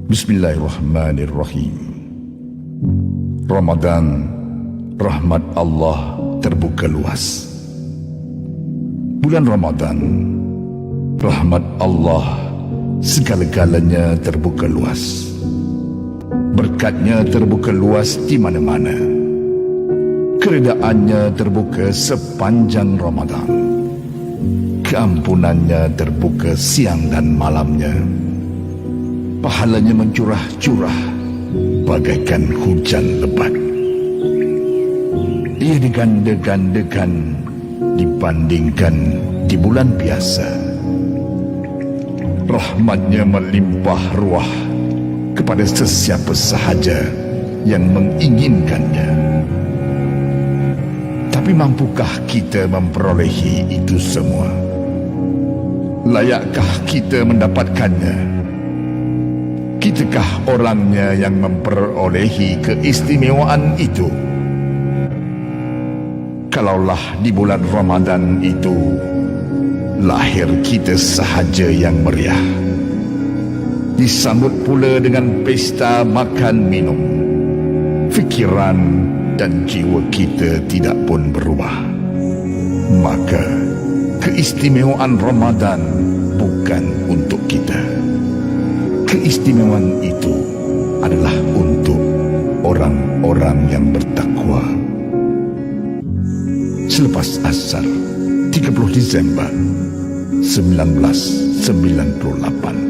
Bismillahirrahmanirrahim. Ramadan, rahmat Allah terbuka luas. Bulan Ramadan, rahmat Allah segala-galanya terbuka luas. Berkatnya terbuka luas di mana-mana. Keredaannya terbuka sepanjang Ramadan. Keampunannya terbuka siang dan malamnya. Pahalanya mencurah-curah bagaikan hujan lebat. Ia diganda-gandakan dibandingkan di bulan biasa. Rahmatnya melimpah ruah kepada sesiapa sahaja yang menginginkannya. Tapi mampukah kita memperolehi itu semua? Layakkah kita mendapatkannya? Kitakah orangnya yang memperolehi keistimewaan itu? Kalaulah di bulan Ramadan itu lahir kita sahaja yang meriah, disambut pula dengan pesta makan minum, fikiran dan jiwa kita tidak pun berubah, maka keistimewaan Ramadan bukan untuk kita. Keistimewaan itu adalah untuk orang-orang yang bertakwa. Selepas asar 30 Disember 1998.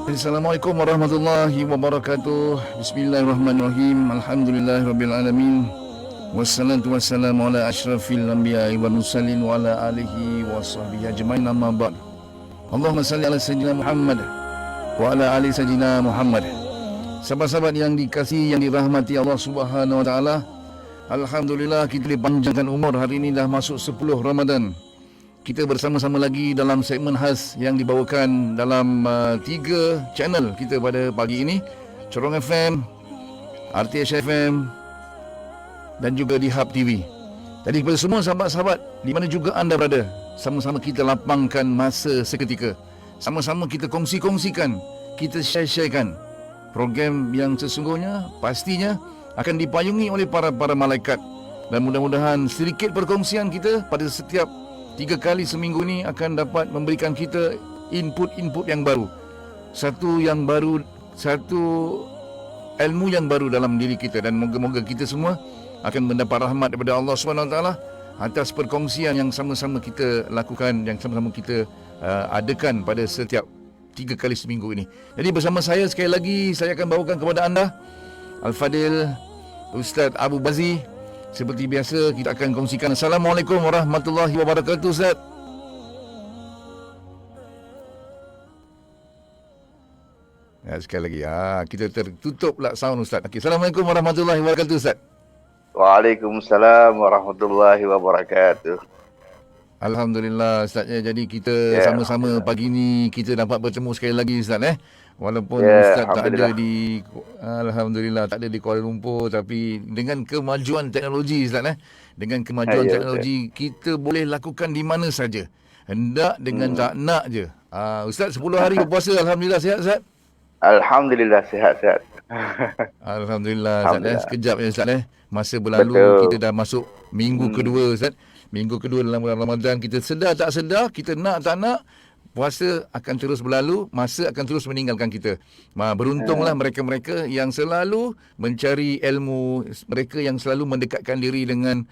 Assalamualaikum warahmatullahi wabarakatuh. Bismillahirrahmanirrahim. Alhamdulillahirrabbilalamin. Wassalatu wassalamu ala ashrafil anbiya'i wal mursalin wa ala alihi wa sahbihi ajma'in, amma ba'd. Allahumma salli ala sayyidina Muhammad wa ala ali sayyidina Muhammad. Sahabat-sahabat yang dikasihi, yang dirahmati Allah Subhanahu wa taala, alhamdulillah kita dipanjangkan umur. Hari ini dah masuk 10 Ramadan. Kita bersama-sama lagi dalam segmen khas yang dibawakan dalam 3 channel kita pada pagi ini. Corong FM, RTH FM dan juga di Hub TV. Jadi kepada semua sahabat-sahabat di mana juga anda berada, sama-sama kita lapangkan masa seketika. Sama-sama kita kongsi-kongsikan, kita share-sharekan program yang sesungguhnya pastinya akan dipayungi oleh para malaikat. Dan mudah-mudahan sedikit perkongsian kita pada setiap 3 kali seminggu ni akan dapat memberikan kita input-input yang baru. Satu yang baru, satu ilmu yang baru dalam diri kita. Dan moga-moga kita semua akan mendapat rahmat daripada Allah SWT atas perkongsian yang sama-sama kita lakukan, yang sama-sama kita adakan pada setiap 3 kali seminggu ini. Jadi bersama saya sekali lagi, saya akan bawakan kepada anda Al-Fadil Ustaz Abu Bazi. Seperti biasa kita akan kongsikan. Assalamualaikum warahmatullahi wabarakatuh, Ustaz. Ya, sekali lagi kita tertutup pula sound, Ustaz. Okey, Assalamualaikum warahmatullahi wabarakatuh, Ustaz. Waalaikumsalam warahmatullahi wabarakatuh. Alhamdulillah, Ustaz. Jadi kita sama-sama pagi ni kita dapat bertemu sekali lagi, Ustaz. Walaupun Ustaz tak ada di, alhamdulillah tak ada di Kuala Lumpur, tapi dengan kemajuan teknologi, Ustaz, dengan kemajuan teknologi kita boleh lakukan di mana saja, hendak dengan tak nak je. Ustaz 10 hari berpuasa, alhamdulillah sihat, Ustaz. Alhamdulillah sihat-sihat. Alhamdulillah, Ustaz. Sekejap ya, Ustaz. Masa berlalu. Kita dah masuk minggu kedua, Ustaz. Minggu kedua dalam bulan Ramadan. Kita sedar tak sedar, kita nak tak nak, puasa akan terus berlalu, masa akan terus meninggalkan kita. Beruntunglah mereka-mereka yang selalu mencari ilmu, mereka yang selalu mendekatkan diri dengan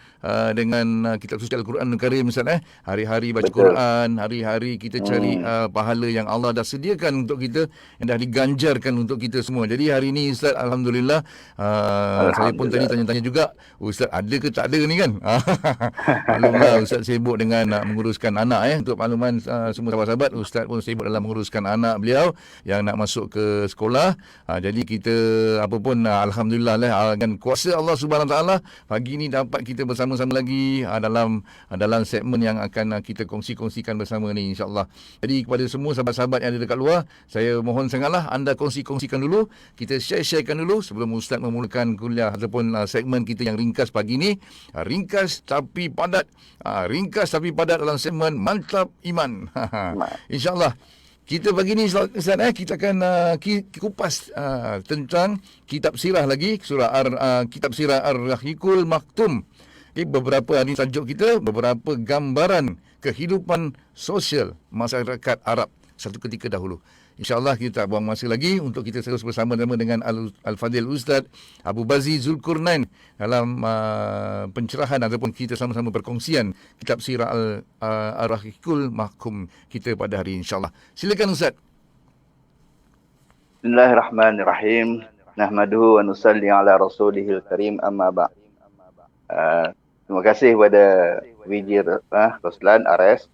kitab suci Al-Quran Al-Karim, Ustaz. Hari-hari baca Quran, hari-hari kita cari pahala yang Allah dah sediakan untuk kita, yang dah diganjarkan untuk kita semua. Jadi hari ini, Ustaz, alhamdulillah, saya pun tadi tanya-tanya juga, Ustaz ada ke tak ada ni kan? Maklumlah Ustaz sibuk dengan nak menguruskan anak. Untuk makluman semua sahabat-sahabat, Ustaz pun sibuk dalam menguruskan anak beliau yang nak masuk ke sekolah. Jadi kita apa pun alhamdulillah dengan kuasa Allah Subhanahu Wa Taala pagi ni dapat kita bersama-sama lagi dalam segmen yang akan kita kongsi-kongsikan bersama ni, insya-Allah. Jadi kepada semua sahabat-sahabat yang ada dekat luar, saya mohon sangatlah anda kongsi-kongsikan dulu, kita share-sharekan dulu sebelum Ustaz memulakan kuliah ataupun segmen kita yang ringkas pagi ni. Ringkas tapi padat. Ringkas tapi padat dalam segmen Mantap Iman. InsyaAllah kita pagi ni, Ustaz, kita akan kupas tentang kitab sirah lagi, kitab sirah Ar-Rahiqul Maktum. Beberapa hari tajuk kita, beberapa gambaran kehidupan sosial masyarakat Arab satu ketika dahulu. InsyaAllah kita tak buang masa lagi untuk kita terus bersama-sama dengan Al-Fadil Ustaz Abu Bazi Zulkarnain dalam pencerahan ataupun kita sama-sama perkongsian kitab sirah Ar-Rahiqul Maktum kita pada hari ini, insyaAllah. Silakan, Ustaz. Bismillahirrahmanirrahim. Nahmaduhu wa nusalli ala rasulihil karim, amma ba'. Terima kasih kepada Wiji Roslan Ares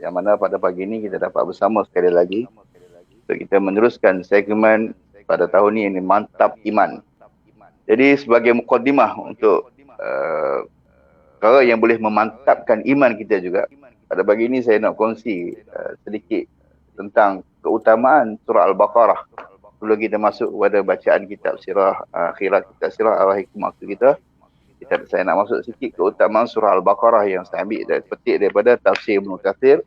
yang mana pada pagi ini kita dapat bersama sekali lagi untuk kita meneruskan segmen pada tahun ini Mantap Iman. Jadi sebagai mukadimah untuk perkara yang boleh memantapkan iman kita juga, pada pagi ini saya nak kongsi sedikit tentang keutamaan surah Al-Baqarah. Sebelum kita masuk kepada bacaan kitab sirah, akhirat kitab sirah Ar-Rahiqul Maktum kita, saya nak masuk sedikit keutamaan surah Al-Baqarah yang saya ambil petik daripada tafsir Ibnu Katsir,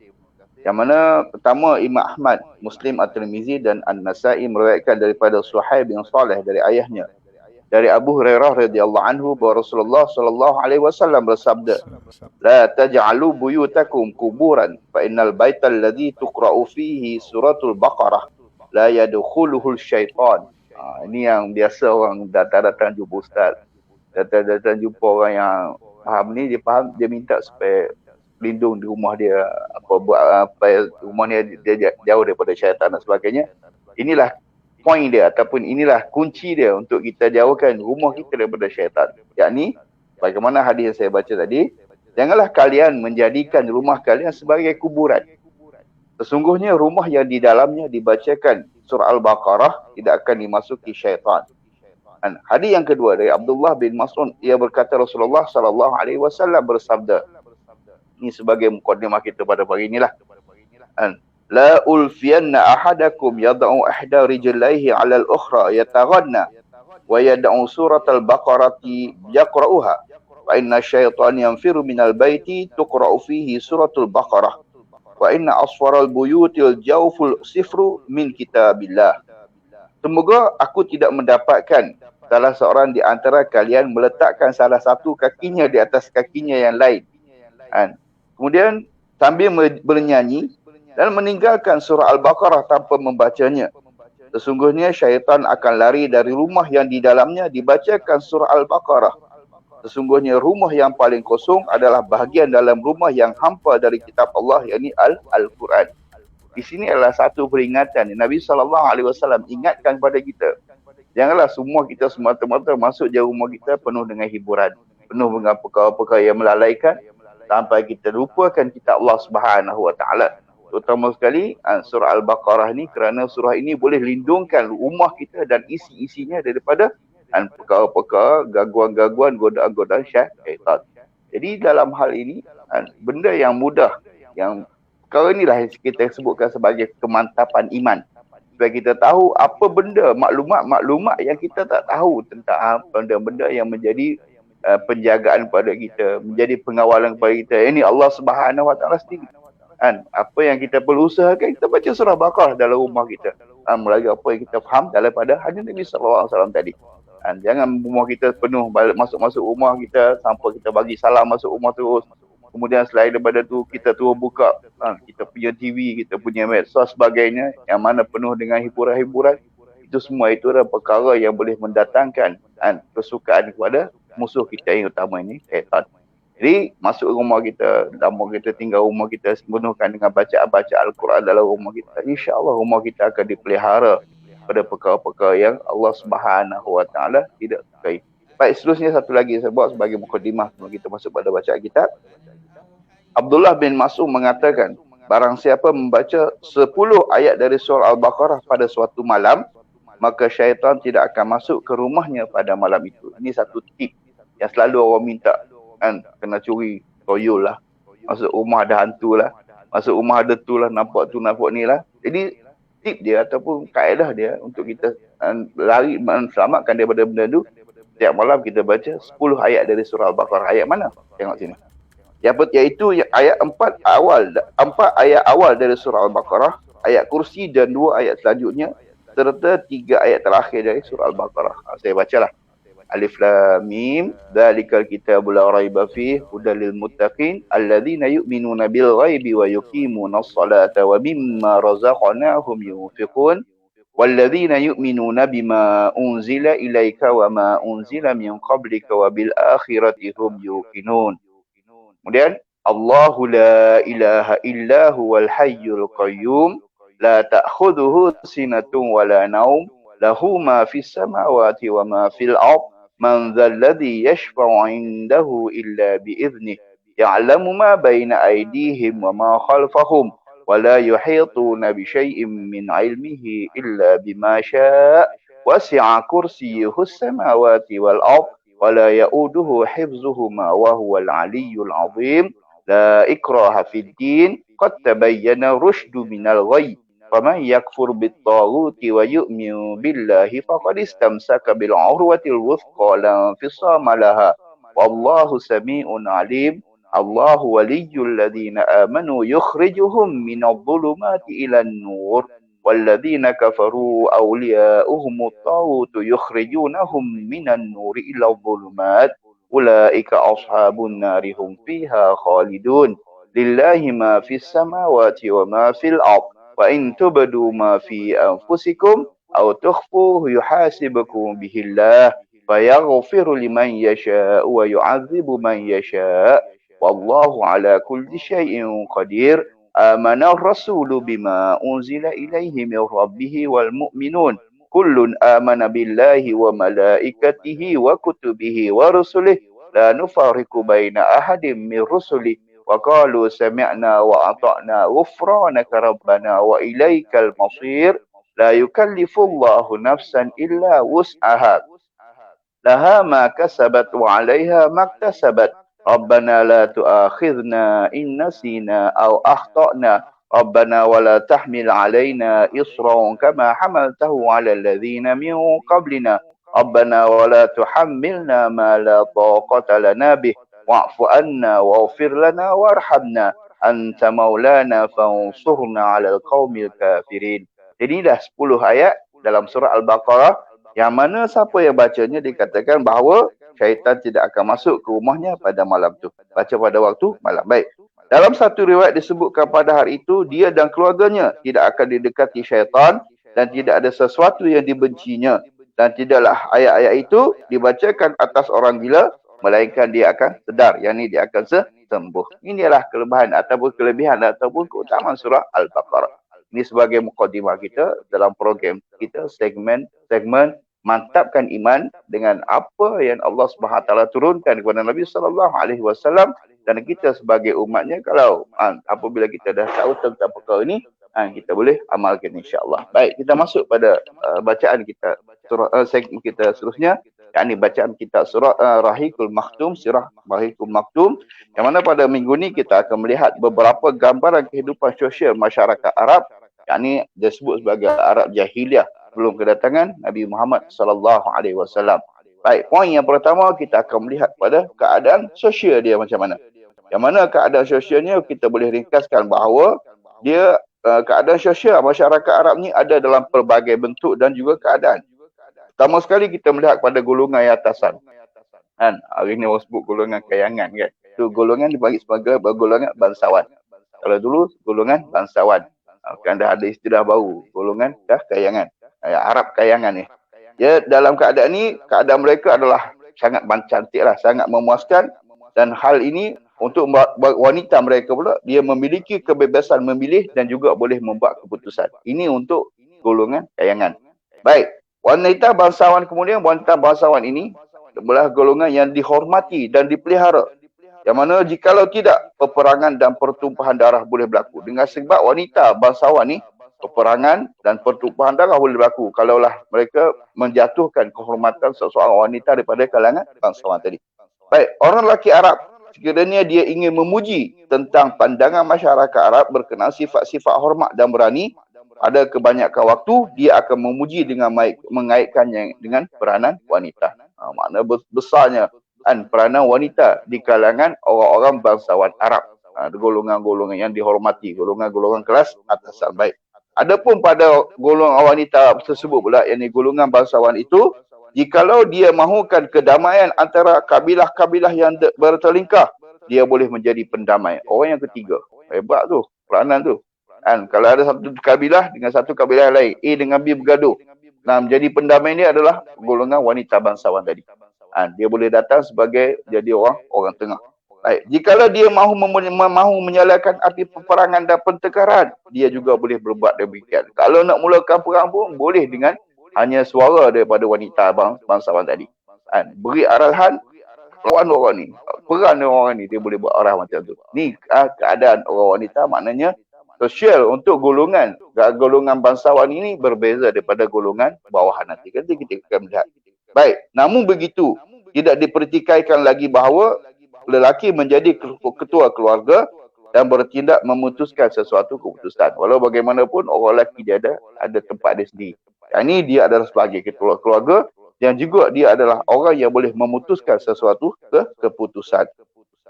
yang mana pertama Imam Ahmad, Muslim At-Tirmizi dan An-Nasa'i meriwayatkan daripada Suhaib bin Saleh dari ayahnya, dari Abu Hurairah radhiyallahu anhu, bahawa Rasulullah sallallahu alaihi wasallam bersabda, "La taj'alu buyutakum kuburan, fa innal baital ladzi tuqra'u fihi suratul Baqarah la yadkhuluhul syaitan." Ini yang biasa orang datang jumpa ustaz, datang jumpa orang yang faham ni, dia minta supaya lindung di rumah dia, apa rumah dia jauh daripada syaitan dan sebagainya. inilah point dia ataupun inilah kunci dia untuk kita jauhkan rumah kita daripada syaitan. Yakni bagaimana hadis yang saya baca tadi, janganlah kalian menjadikan rumah kalian sebagai kuburan. Sesungguhnya rumah yang di dalamnya dibacakan surah Al-Baqarah tidak akan dimasuki syaitan. Dan hadis yang kedua dari Abdullah bin Mas'ud, ia berkata Rasulullah sallallahu alaihi wasallam bersabda. Ini sebagai mukadimah kita pada pagi inilah. Dan la ulfiyanna ahadakum yad'u ihda rijlaihi 'ala al-ukhra yataghanna wa yad'u surat al-baqarati yaqra'uha wa inna syaitan yanfiru minal baiti tuqra'u fihi suratul baqarah wa inna asfaral buyutil jawful sifru min kitabillah. Semoga aku tidak mendapatkan salah seorang di antara kalian meletakkan salah satu kakinya di atas kakinya yang lain. Kemudian sambil bernyanyi dan meninggalkan surah Al-Baqarah tanpa membacanya. Sesungguhnya syaitan akan lari dari rumah yang di dalamnya dibacakan surah Al-Baqarah. Sesungguhnya rumah yang paling kosong adalah bahagian dalam rumah yang hampa dari kitab Allah, yakni Al-Quran. Di sini adalah satu peringatan. Nabi SAW ingatkan kepada kita. Janganlah semua kita semata-mata masuk je rumah kita penuh dengan hiburan. Penuh dengan perkara-perkara yang melalaikan. Sampai kita lupakan kitab Allah Subhanahu Wa Taala. Terutama sekali surah Al-Baqarah ni, kerana surah ini boleh lindungkan rumah kita dan isi-isinya daripada perkara-perkara, gangguan-gangguan, godaan-godaan syaitan. Jadi dalam hal ini, benda yang mudah, yang perkara inilah yang kita sebutkan sebagai kemantapan iman. Supaya kita tahu apa benda, maklumat-maklumat yang kita tak tahu tentang benda-benda yang menjadi penjagaan kepada kita, menjadi pengawalan kepada kita. Ini Allah Subhanahu Wa Taala sendiri. Apa yang kita perlu usahakan, kita baca surah Baqarah dalam rumah kita. Melalui apa yang kita faham daripada hadis Nabi SAW tadi. Jangan rumah kita penuh, masuk-masuk rumah kita sampai kita bagi salam masuk rumah terus. Kemudian selain daripada tu, kita terus buka kita punya TV, kita punya medsos sebagainya, yang mana penuh dengan hiburan-hiburan. Itu semua itu adalah perkara yang boleh mendatangkan kesukaan kepada musuh kita yang utama ini, syaitan. Jadi masuk rumah kita, lama kita tinggal rumah kita, penuhkan dengan bacaan Al-Quran dalam rumah kita. InsyaAllah rumah kita akan dipelihara pada perkara-perkara yang Allah Subhanahu Wa Taala tidak sukai. Baik, seterusnya satu lagi saya buat sebagai mukadimah sebelum kita masuk pada bacaan kitab. Abdullah bin Mas'ud mengatakan, barang siapa membaca 10 ayat dari surah Al-Baqarah pada suatu malam, maka syaitan tidak akan masuk ke rumahnya pada malam itu. Ini satu tip yang selalu orang minta. Kena curi, toyol lah. Masuk rumah ada hantu lah. Masuk rumah ada tu lah, nampak tu, nampak ni lah. Jadi tip dia ataupun kaedah dia untuk kita lari, selamatkan daripada benda tu. Setiap malam kita baca 10 ayat dari surah Al-Baqarah. Ayat mana? Tengok sini. Iaitu ayat 4 ayat awal dari surah Al-Baqarah, ayat kursi dan 2 ayat selanjutnya, serta 3 ayat terakhir dari surah Al-Baqarah. Saya bacalah. Alif Lam Mim, dzalikal kitabul la raiba fihi hudal lil muttaqin alladzina yu'minuna bil ghaibi wa yuqimunas salata wa mimma razaqnahum yunfiqun walladzina yu'minuna bima unzila ilaika wa ma unzila min qablika wa bil akhirati hum yuqinun. Kemudian Allahu la ilaha illa huwal hayyul qayyum la ta'khudhuhu sinatun wa la naum lahu ma fis samawati wa ma fil ardh man dhal ladzi yashfa'u 'indahu illa bi idhnihi ya'lamu ma baina aydihim wa ma khalfahum wa la yuhituna bi syai'in min 'ilmihi illa bima syaa' wasi'a kursiyyuhu as-samawati wal ardh wa la ya'uduhu hifdhuhuma wa huwal 'aliyyul 'azim la ikraha fid din qad tabayyana rusydu minal ghayy faman yakfur bit-taghuti wa yu'min billahi faqad istamsaka bil 'urwatil wuthqa la infisama laha wallahu samii'un 'alim. Allahu waliyyul ladzina amanu yukhrijuhum minadh-dhulumati ilan nur walladzina kafaru awliya'uhumut taghutu yukhrijunahum minan nuri iladh-dhulumat ulaika ashabun nari hum fiha khalidun lillahi ma fis samawati wa ma fil ardh wa in tubdu ma fi anfusikum aw tukhfuhu yuhasibukum bihillah fayaghfiru liman yasha'u wa yu'adzibu man yasha' wallahu ala kulli syai'in qadir. Amana ar-rasulu bima unzila ilaihi min rabbih wal mu'minun kullun amana billahi wa malaikatihi wa kutubihi wa rusulihi la nufarriqu baina ahadin min rusulihi wa qalu sami'na wa ata'na ghufranaka rabbana wa ilaikal masir la yukallifullahu nafsan illa wus'aha laha ma kasabat wa 'alaiha maktasabat rabbana la tu'akhidhna in nasina aw akhtana rabbana wa la tahmil 'alaina isran kama hamaltahu 'ala alladhina min qablina rabbana wa la tuhammilna ma la taqata lana bih wa'fu 'anna waghfir lana warhamna anta maulana fansurna 'alal qaumil kafirin. Jadi dah 10 ayat dalam surah Al-Baqarah yang mana siapa yang bacanya dikatakan bahawa syaitan tidak akan masuk ke rumahnya pada malam tu. Baca pada waktu malam. Baik. Dalam satu riwayat disebutkan pada hari itu, dia dan keluarganya tidak akan didekati syaitan dan tidak ada sesuatu yang dibencinya. Dan tidaklah ayat-ayat itu dibacakan atas orang gila, melainkan dia akan sedar. Yang ini dia akan sembuh. Inilah kelebihan ataupun keutamaan surah Al-Baqarah. Ini sebagai mukadimah kita dalam program kita, segmen mantapkan iman dengan apa yang Allah SWT turunkan kepada Nabi SAW, dan kita sebagai umatnya, kalau apabila kita dah tahu tentang perkara ini, kita boleh amalkan insya-Allah. Baik, kita masuk pada bacaan kita surah segmen kita seterusnya, yakni bacaan kita surah Rahikul Maktum, surah Rahikul Maktum, yang mana pada minggu ni kita akan melihat beberapa gambaran kehidupan sosial masyarakat Arab, yakni disebut sebagai Arab Jahiliyah sebelum kedatangan Nabi Muhammad sallallahu alaihi wasallam. Baik, poin yang pertama kita akan melihat pada keadaan sosial dia macam mana. Yang mana keadaan sosialnya kita boleh ringkaskan bahawa dia keadaan sosial masyarakat Arab ni ada dalam pelbagai bentuk dan juga keadaan. Pertama sekali kita melihat pada golongan yang atasan. Kan, hari ni orang sebut golongan kayangan kan. Itu golongan dibagi sebagai golongan bangsawan. Kalau dulu golongan bangsawan. Kan dah ada istilah baru, golongan kayangan. Arab kayangan ni. Ya, dalam keadaan ni, keadaan mereka adalah sangat cantik lah, sangat memuaskan, dan hal ini untuk wanita mereka pula, dia memiliki kebebasan memilih dan juga boleh membuat keputusan. Ini untuk golongan kayangan. Baik, wanita bangsawan kemudian, wanita bangsawan ini adalah golongan yang dihormati dan dipelihara. Yang mana jikalau tidak, peperangan dan pertumpahan darah boleh berlaku. Dengan sebab wanita bangsawan ni, peperangan dan pertumpahan darah boleh berlaku kalaulah mereka menjatuhkan kehormatan seseorang wanita daripada kalangan bangsawan tadi. Baik, orang lelaki Arab, sekiranya dia ingin memuji tentang pandangan masyarakat Arab berkenaan sifat-sifat hormat dan berani, pada kebanyakan waktu dia akan memuji dengan mengaitkannya dengan peranan wanita. Makna besarnya peranan wanita di kalangan orang-orang bangsawan Arab. Golongan-golongan yang dihormati, golongan-golongan kelas atasan. Baik. Adapun pada golongan wanita tersebut pula, yang ini golongan bangsawan itu, jikalau dia mahukan kedamaian antara kabilah-kabilah yang bertelingkah, dia boleh menjadi pendamai. Orang yang ketiga. Hebat tu, peranan tu. Kalau ada satu kabilah dengan satu kabilah lain, A dengan B bergaduh, nah, menjadi pendamai ni adalah golongan wanita bangsawan tadi. Dia boleh datang sebagai jadi orang tengah. Baik, jikalau dia mahu menyalakan api peperangan dan pertengkaran, dia juga boleh berbuat demikian. Kalau nak mulakan perang pun boleh dengan hanya suara daripada wanita bangsawan tadi. Beri arahan lawan orang ni, perang dengan orang ni, dia boleh buat arah macam tu. Ni keadaan orang wanita, maknanya sosial untuk golongan bangsawan ini berbeza daripada golongan bawahan nanti. Nanti kita akan melihat. Baik, namun begitu, tidak dipertikaikan lagi bahawa lelaki menjadi ketua keluarga dan bertindak memutuskan sesuatu keputusan. Walau bagaimanapun, orang lelaki dia ada tempat dia sendiri. Yang ini dia adalah sebagai ketua keluarga, dan juga dia adalah orang yang boleh memutuskan sesuatu keputusan.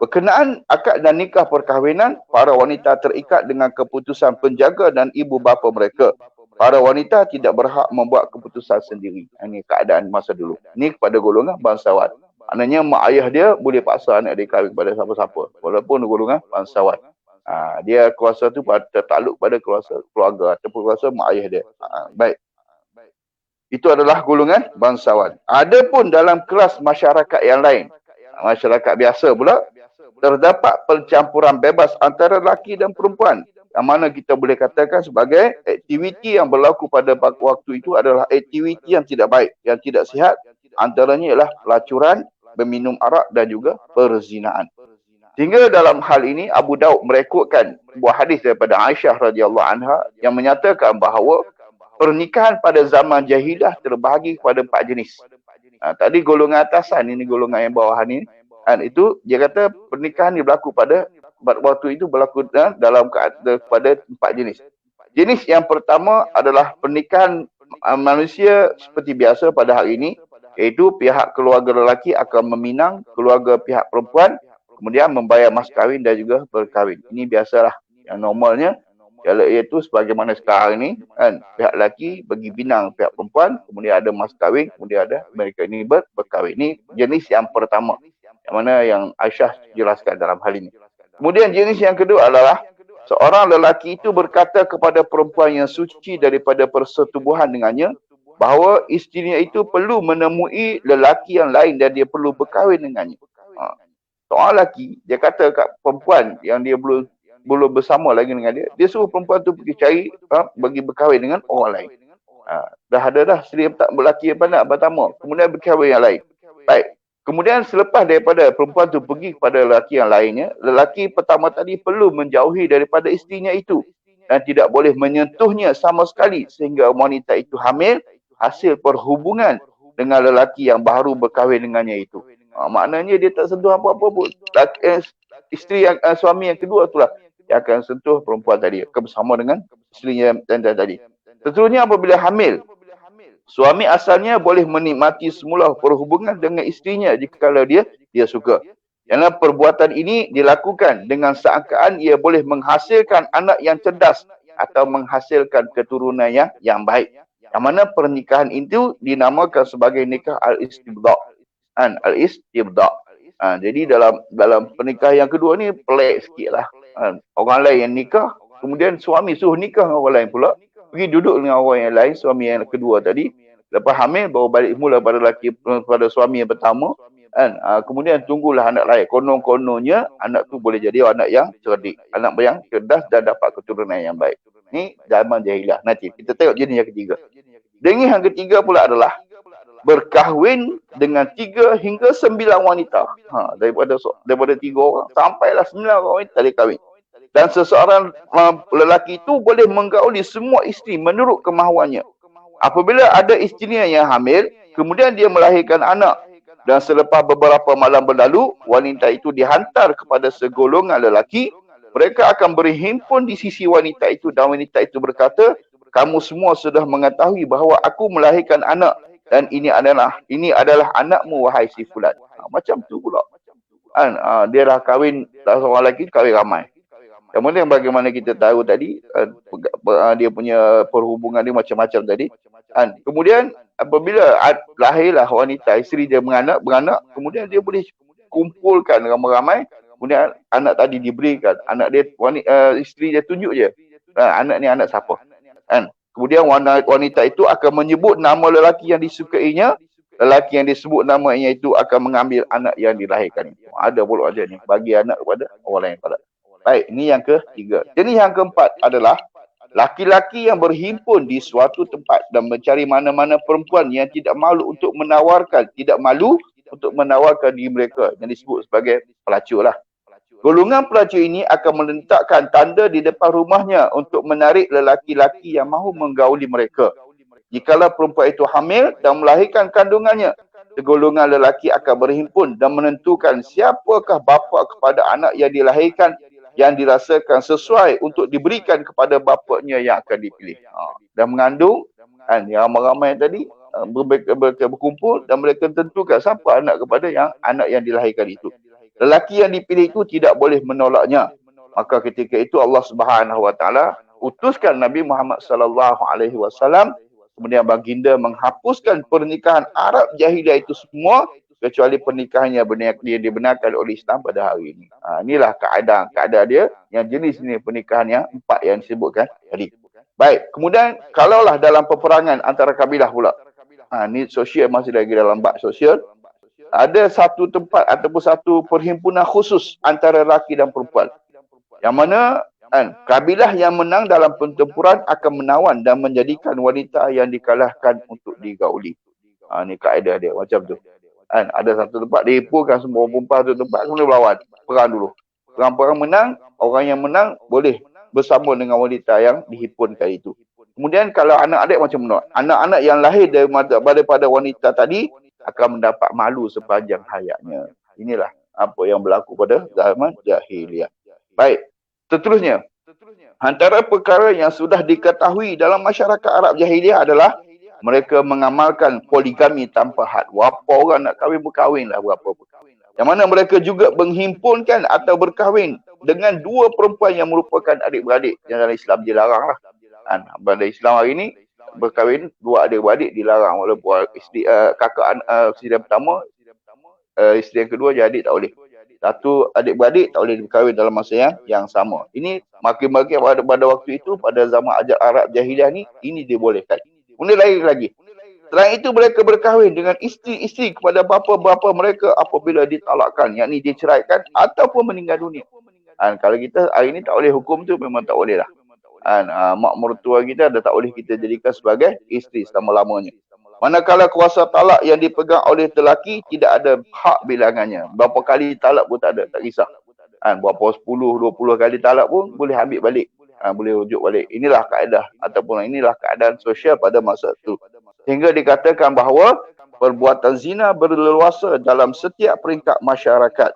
Berkenaan akad dan nikah perkahwinan, para wanita terikat dengan keputusan penjaga dan ibu bapa mereka. Para wanita tidak berhak membuat keputusan sendiri. Ini keadaan masa dulu. Ini kepada golongan bangsawan. Maknanya mak ayah dia boleh paksa anak dia kahwin kepada siapa-siapa, walaupun golongan bangsawan. Dia kuasa tu tertakluk pada kuasa keluarga ataupun kuasa mak ayah dia. Baik. Itu adalah golongan bangsawan. Adapun dalam kelas masyarakat yang lain, masyarakat biasa pula, terdapat pencampuran bebas antara lelaki dan perempuan. yang mana kita boleh katakan sebagai aktiviti yang berlaku pada waktu itu adalah aktiviti yang tidak baik, yang tidak sihat. Antaranya ialah pelacuran, berminum arak dan juga perzinaan. Sehingga dalam hal ini Abu Daud merekodkan sebuah hadis daripada Aisyah radhiyallahu anha yang menyatakan bahawa pernikahan pada zaman jahiliah terbahagi kepada 4 jenis. Tadi golongan atasan, ini golongan yang bawahan ini. Itu dia kata pernikahan ni berlaku pada waktu itu berlaku dalam pada 4 jenis. Jenis yang pertama adalah pernikahan manusia seperti biasa pada hari ini, iaitu pihak keluarga lelaki akan meminang keluarga pihak perempuan, kemudian membayar mas kahwin dan juga berkahwin. Ini biasalah yang normalnya, iaitu sebagaimana sekarang ni kan, pihak lelaki bagi pinang pihak perempuan, kemudian ada mas kahwin, kemudian ada mereka ini berkahwin. Ini jenis yang pertama, yang mana yang Aisyah jelaskan dalam hal ini. Kemudian jenis yang kedua adalah seorang lelaki itu berkata kepada perempuan yang suci daripada persetubuhan dengannya bahawa isterinya itu perlu menemui lelaki yang lain dan dia perlu berkahwin dengannya. Seorang lelaki, dia kata kat perempuan yang dia belum bersama lagi dengan dia, dia suruh perempuan tu pergi cari, bagi berkahwin dengan orang lain. Dah ada dah isteri lelaki yang pandang pertama, kemudian berkahwin yang lain. Baik. Kemudian selepas daripada perempuan tu pergi kepada lelaki yang lainnya, lelaki pertama tadi perlu menjauhi daripada isterinya itu dan tidak boleh menyentuhnya sama sekali sehingga wanita itu hamil hasil perhubungan dengan lelaki yang baru berkahwin dengannya itu. Maknanya dia tak sentuh apa-apa pun. Isteri yang suami yang kedua itulah yang akan sentuh perempuan tadi, akan bersama dengan isterinya yang tadi. Seterusnya apabila hamil, suami asalnya boleh menikmati semula perhubungan dengan isterinya jikalau dia suka. Kerana perbuatan ini dilakukan dengan seakan ia boleh menghasilkan anak yang cerdas atau menghasilkan keturunan yang baik. Yang mana pernikahan itu dinamakan sebagai nikah al-istibda'. Al-istibda'. Jadi dalam pernikahan yang kedua ni pelik sikit lah. Orang lain yang nikah, kemudian suami suruh nikah dengan orang lain pula. Pergi duduk dengan orang yang lain, suami yang kedua tadi. Lepas hamil, baru balik mula pada suami yang pertama. Kemudian tunggulah anak lahir. Konon-kononnya anak tu boleh jadi anak yang cerdik. Anak yang cerdas dan dapat keturunan yang baik. Ni zaman jahiliah. Nanti kita tengok jenis yang ketiga. Jenis yang ketiga pula adalah berkahwin dengan 3 hingga 9 wanita. Daripada 3 orang sampailah 9 orang wanita dia kahwin. Dan seseorang lelaki itu boleh menggauli semua isteri menurut kemahuannya. Apabila ada isterinya yang hamil, kemudian dia melahirkan anak. Dan selepas beberapa malam berlalu, wanita itu dihantar kepada segolongan lelaki. Mereka akan berhimpun di sisi wanita itu. Dan wanita itu berkata, kamu semua sudah mengetahui bahawa aku melahirkan anak. Dan ini adalah anakmu wahai si fulan. Macam tu pula. Dia dah kahwin, seorang lelaki kahwin ramai. Kemudian bagaimana kita tahu tadi, dia punya perhubungan dia macam-macam tadi. Kemudian apabila lahirlah wanita, isteri dia beranak, kemudian dia boleh kumpulkan ramai-ramai. Kemudian anak tadi diberikan. Anak dia, isteri dia tunjuk je. Anak ni anak siapa. Kemudian wanita itu akan menyebut nama lelaki yang disukainya. Lelaki yang disebut namanya itu akan mengambil anak yang dilahirkan. Ada pula ada ni. Bagi anak kepada orang lain pula. Baik, ini yang ketiga. Jadi yang keempat adalah laki-laki yang berhimpun di suatu tempat dan mencari mana-mana perempuan yang tidak malu untuk menawarkan diri mereka. Yang disebut sebagai pelacur lah. Golongan pelacur ini akan meletakkan tanda di depan rumahnya untuk menarik lelaki-laki yang mahu menggauli mereka. Jikalau perempuan itu hamil dan melahirkan kandungannya, segolongan lelaki akan berhimpun dan menentukan siapakah bapa kepada anak yang dilahirkan yang dirasakan sesuai untuk diberikan kepada bapaknya yang akan dipilih. Dan mengandung, yang ramai-ramai tadi berkumpul dan mereka tentukan siapa anak yang dilahirkan itu. Lelaki yang dipilih itu tidak boleh menolaknya. Maka ketika itu Allah Subhanahu Wa Taala utuskan Nabi Muhammad sallallahu alaihi wasallam, kemudian baginda menghapuskan pernikahan Arab jahiliah itu semua kecuali pernikahan yang dibenarkan oleh Islam pada hari ini. Inilah keadaan dia yang jenis ini pernikahan yang 4 yang disebutkan tadi. Baik, kemudian kalaulah dalam peperangan antara kabilah pula. Ni sosial masih lagi dalam bab sosial. Ada satu tempat ataupun satu perhimpunan khusus antara lelaki dan perempuan. Yang mana Kabilah yang menang dalam pertempuran akan menawan dan menjadikan wanita yang dikalahkan untuk digauli. Ni kaedah dia macam tu. Ada satu tempat dihimpulkan semua perempuan satu tempat, kemudian berlawan. Perang dulu. Perang-perang menang, orang yang menang boleh bersama dengan wanita yang dihimpunkan itu. Kemudian kalau anak-adik macam mana? Anak-anak yang lahir daripada wanita tadi akan mendapat malu sepanjang hayatnya. Inilah apa yang berlaku pada zaman jahiliah. Baik, seterusnya. Antara perkara yang sudah diketahui dalam masyarakat Arab jahiliah adalah mereka mengamalkan poligami tanpa had. Berapa orang nak kahwin, berkahwin lah berapa. Yang mana mereka juga menghimpunkan atau berkahwin dengan dua perempuan yang merupakan adik-beradik. Yang dalam Islam dilarang lah. Pada Islam hari ini, berkahwin dua adik-beradik dilarang. Walaupun isteri yang pertama, isteri yang kedua jadi adik tak boleh. Satu adik-beradik tak boleh berkahwin dalam masa yang sama. Ini makin-makin pada waktu itu, pada zaman Arab jahiliah ni, ini dibolehkan. Kemudian lagi. Selain itu mereka berkahwin dengan isteri-isteri kepada bapa-bapa mereka apabila ditalakkan, yakni diceraikan ataupun meninggal dunia. Kalau kita hari ini tak boleh hukum tu, memang tak boleh lah. Mak mertua kita dah tak boleh kita jadikan sebagai isteri selama-lamanya. Manakala kuasa talak yang dipegang oleh lelaki tidak ada hak bilangannya. Berapa kali talak pun tak ada, tak kisah. Berapa 10, 20 kali talak pun boleh ambil balik. Boleh rujuk balik. Inilah kaedah ataupun inilah keadaan sosial pada masa itu. Sehingga dikatakan bahawa perbuatan zina berleluasa dalam setiap peringkat masyarakat.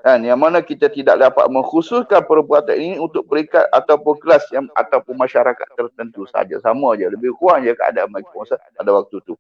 Yang mana kita tidak dapat mengkhususkan perbuatan ini untuk peringkat ataupun kelas ataupun masyarakat tertentu saja. Sama je, lebih kurang je keadaan mereka pada waktu itu.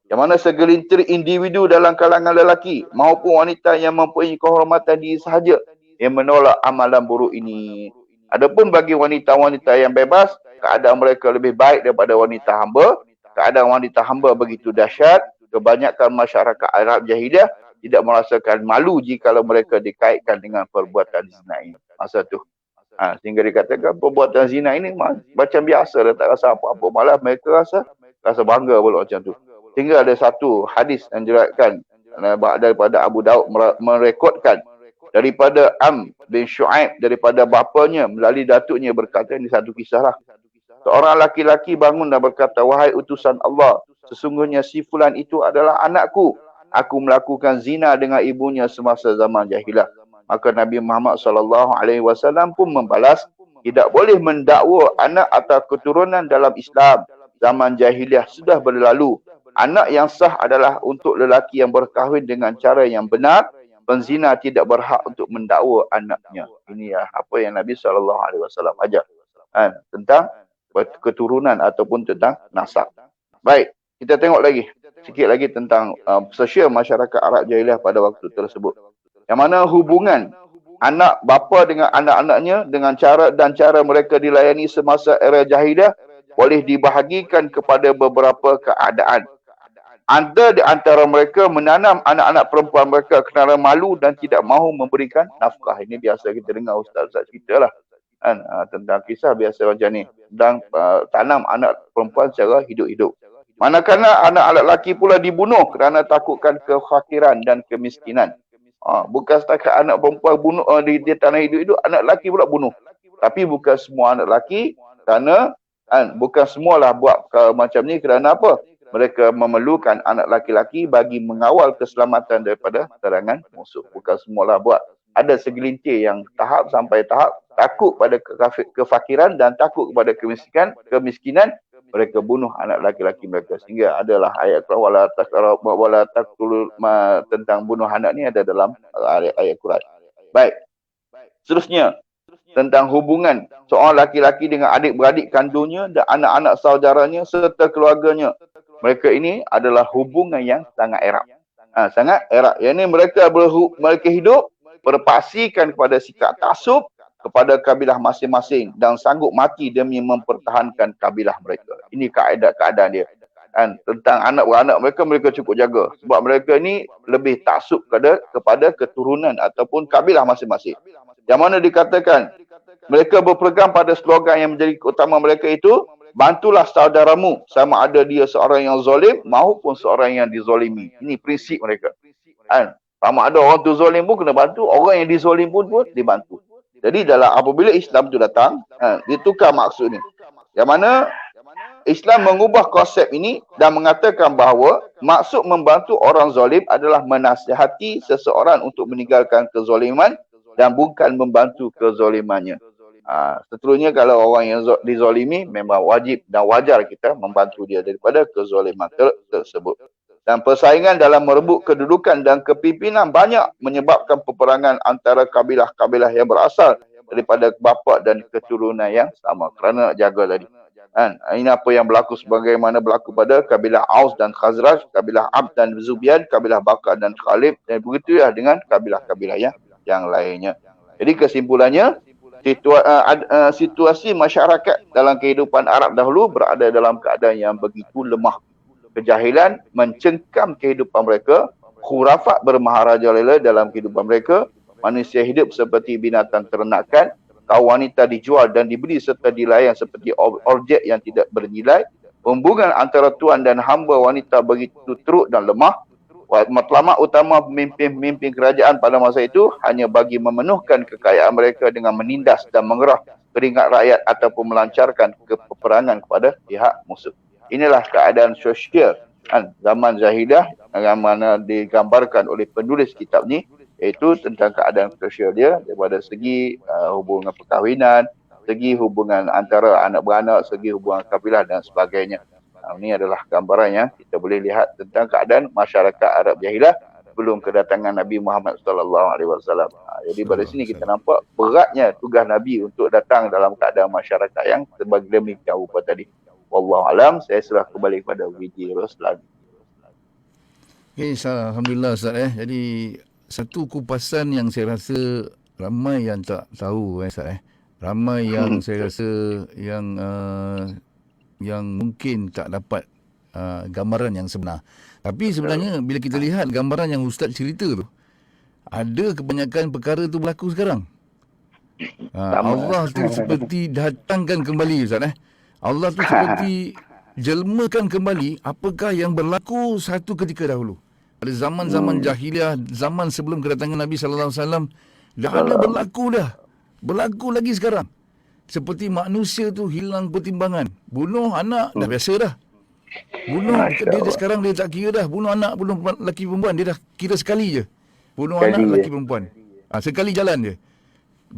Yang mana segelintir individu dalam kalangan lelaki maupun wanita yang mempunyai kehormatan diri sahaja yang menolak amalan buruk ini. Adapun bagi wanita-wanita yang bebas, keadaan mereka lebih baik daripada wanita hamba. Keadaan wanita hamba begitu dahsyat, kebanyakan masyarakat Arab jahiliah tidak merasakan malu jika mereka dikaitkan dengan perbuatan zina ini. Masa tu. Sehingga dikatakan perbuatan zina ini macam biasa, dah tak rasa apa-apa. Malah mereka rasa bangga pula macam tu. Sehingga ada satu hadis yang diriwayatkan daripada Abu Daud merekodkan daripada bin Shu'aib daripada bapanya melalui datuknya berkata, ini satu kisah lah. Seorang laki-laki bangun dan berkata, wahai utusan Allah, sesungguhnya si fulan itu adalah anakku. Aku melakukan zina dengan ibunya semasa zaman jahiliah. Maka Nabi Muhammad SAW pun membalas, tidak boleh mendakwa anak atau keturunan dalam Islam. Zaman jahiliah sudah berlalu. Anak yang sah adalah untuk lelaki yang berkahwin dengan cara yang benar. Penzina tidak berhak untuk mendakwa anaknya. Ini apa yang Nabi SAW ajar. Tentang keturunan ataupun tentang nasab. Baik, kita tengok lagi. Sikit lagi tentang sosial masyarakat Arab jahiliah pada waktu tersebut. Yang mana hubungan anak bapa dengan anak-anaknya dengan cara mereka dilayani semasa era jahiliah boleh dibahagikan kepada beberapa keadaan. Ada di antara mereka menanam anak-anak perempuan mereka kerana malu dan tidak mahu memberikan nafkah. Ini biasa kita dengar ustaz-ustaz cerita lah. Tentang kisah biasa macam ni. Dan tanam anak perempuan secara hidup-hidup. Manakala anak-anak lelaki pula dibunuh kerana takutkan kefakiran dan kemiskinan. Bukan setakat anak perempuan bunuh di tanah hidup-hidup, anak lelaki pula bunuh. Tapi bukan semua anak lelaki kerana bukan semualah buat macam ni kerana apa? Mereka memerlukan anak laki-laki bagi mengawal keselamatan daripada serangan musuh. Bukan semualah buat. Ada segelintir yang tahap sampai tahap takut pada kefakiran dan takut kepada kemiskinan, mereka bunuh anak laki-laki mereka. Sehingga adalah ayat Quran wala taqtulu tentang bunuh anak ni ada dalam ayat Quran. Baik. Seterusnya tentang hubungan seorang laki-laki dengan adik-beradik kandungnya dan anak-anak saudaranya serta keluarganya. Mereka ini adalah hubungan yang sangat erat. Sangat erat. Yang ini mereka hidup berpaksikan kepada sikap taksub kepada kabilah masing-masing dan sanggup mati demi mempertahankan kabilah mereka. Ini keadaan dia. Tentang anak-anak mereka cukup jaga. Sebab mereka ni lebih taksub kepada keturunan ataupun kabilah masing-masing. Yang mana dikatakan, mereka berpegang pada slogan yang menjadi utama mereka itu, bantulah saudaramu sama ada dia seorang yang zalim maupun seorang yang dizalimi. Ini prinsip mereka. Sama ada orang tu zalim pun kena bantu, orang yang dizalim pun dibantu. Jadi dalam apabila Islam tu datang, dia tukar maksud ni. Yang mana Islam mengubah konsep ini dan mengatakan bahawa maksud membantu orang zalim adalah menasihati seseorang untuk meninggalkan kezaliman dan bukan membantu kezalimannya. Seterusnya kalau orang yang dizalimi, memang wajib dan wajar kita membantu dia daripada kezaliman tersebut. Dan persaingan dalam merebut kedudukan dan kepimpinan banyak menyebabkan peperangan antara kabilah-kabilah yang berasal daripada bapa dan keturunan yang sama. Kerana nak jaga tadi. Ini apa yang berlaku sebagaimana berlaku pada kabilah Aus dan Khazraj, kabilah Abd dan Zubian, kabilah Bakar dan Khalid, dan begitu ya dengan kabilah-kabilah yang lainnya. Jadi kesimpulannya, situasi masyarakat dalam kehidupan Arab dahulu berada dalam keadaan yang begitu lemah. Kejahilan mencengkam kehidupan mereka, khurafat bermaharajalela dalam kehidupan mereka, manusia hidup seperti binatang ternakan, kaum wanita dijual dan dibeli serta dilayan seperti objek yang tidak bernilai, hubungan antara tuan dan hamba wanita begitu teruk dan lemah. Matlamat utama pemimpin-pemimpin kerajaan pada masa itu hanya bagi memenuhkan kekayaan mereka dengan menindas dan mengerah keringat rakyat ataupun melancarkan peperangan kepada pihak musuh. Inilah keadaan sosial zaman Jahiliyah yang mana digambarkan oleh penulis kitab ni, iaitu tentang keadaan sosial dia daripada segi hubungan perkahwinan, segi hubungan antara anak beranak, segi hubungan kabilah dan sebagainya. Ini adalah gambaran yang kita boleh lihat tentang keadaan masyarakat Arab Jahiliyah sebelum kedatangan Nabi Muhammad SAW. Jadi pada sini kita nampak beratnya tugas Nabi untuk datang dalam keadaan masyarakat yang sedemikian rupa tadi. Wallahu alam, saya serah kembali kepada Wiji Roslan. Okay, Alhamdulillah Ustaz. Jadi satu kupasan yang saya rasa ramai yang tak tahu Ustaz. Ramai yang saya rasa yang mungkin tak dapat gambaran yang sebenar. Tapi sebenarnya bila kita lihat gambaran yang Ustaz cerita tu, ada kebanyakan perkara tu berlaku sekarang. Allah tu seperti datangkan kembali Ustaz. Allah tu seperti jelmakan kembali apakah yang berlaku satu ketika dahulu. Pada zaman-zaman jahiliah, zaman sebelum kedatangan Nabi sallallahu alaihi wasallam, dah ada berlaku dah. Berlaku lagi sekarang. Seperti manusia tu hilang pertimbangan. Bunuh anak dah biasa dah. Bunuh dia sekarang dia tak kira dah. Bunuh anak, bunuh lelaki perempuan, dia dah kira sekali je. Bunuh anak lelaki perempuan. Sekali jalan je.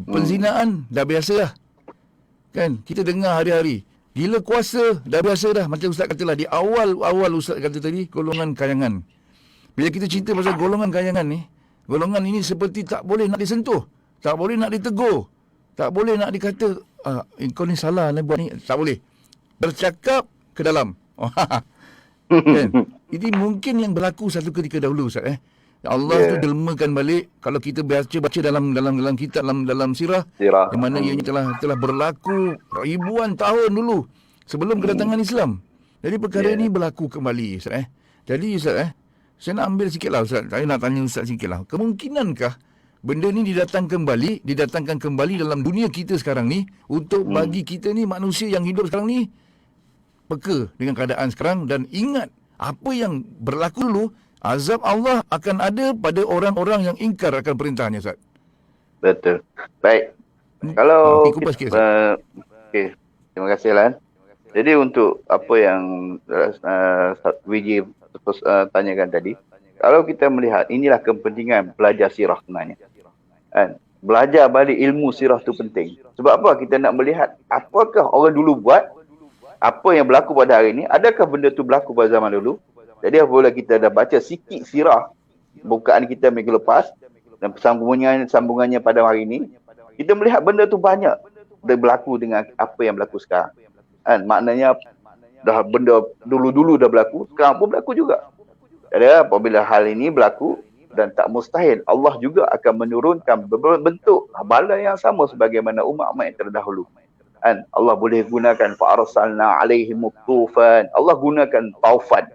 Penzinaan dah biasa dah. Kan? Kita dengar hari-hari. Gila kuasa dah biasa dah. Macam Ustaz katalah di awal Ustaz kata tadi, golongan kayangan. Bila kita cerita pasal golongan kayangan ni, golongan ini seperti tak boleh nak disentuh, tak boleh nak ditegur, tak boleh nak dikata kau ni salah nak buat ni, tak boleh. Bercakap ke dalam. Kan? Ini mungkin yang berlaku satu ketika dahulu Ustaz. Allah tu delmakan balik. Kalau kita baca dalam kitab dalam sirah, yang mana ianya telah berlaku ribuan tahun dulu sebelum kedatangan Islam. Jadi perkara ini berlaku kembali Ustaz. Jadi Ustaz, saya nak ambil sikitlah Ustaz. Saya nak tanya Ustaz sikitlah. Kemungkinankah benda ni didatangkan kembali dalam dunia kita sekarang ni untuk bagi kita ni manusia yang hidup sekarang ni peka dengan keadaan sekarang dan ingat apa yang berlaku dulu. Azab Allah akan ada pada orang-orang yang ingkar akan perintahnya, Ustaz. Betul. Baik. Kalau okey, terima kasih Lan. Jadi untuk apa yang Wiji tanyakan tadi, kalau kita melihat inilah kepentingan belajar sirah sebenarnya. Kan? Belajar balik ilmu sirah tu penting. Sebab apa? Kita nak melihat apakah orang dulu buat, apa yang berlaku pada hari ini, adakah benda tu berlaku pada zaman dulu? Jadi apabila kita dah baca sikit sirah bukaan kita minggu lepas dan sambungannya pada hari ini, kita melihat benda tu banyak dah berlaku dengan apa yang berlaku sekarang. Kan? Maknanya dah benda dulu-dulu dah berlaku, sekarang pun berlaku juga. Jadi apabila hal ini berlaku dan tak mustahil, Allah juga akan menurunkan bentuk bala yang sama sebagaimana umat-umat yang terdahulu. Kan? Allah boleh gunakan fa'arsalna alaihim tufan. Allah gunakan taufan.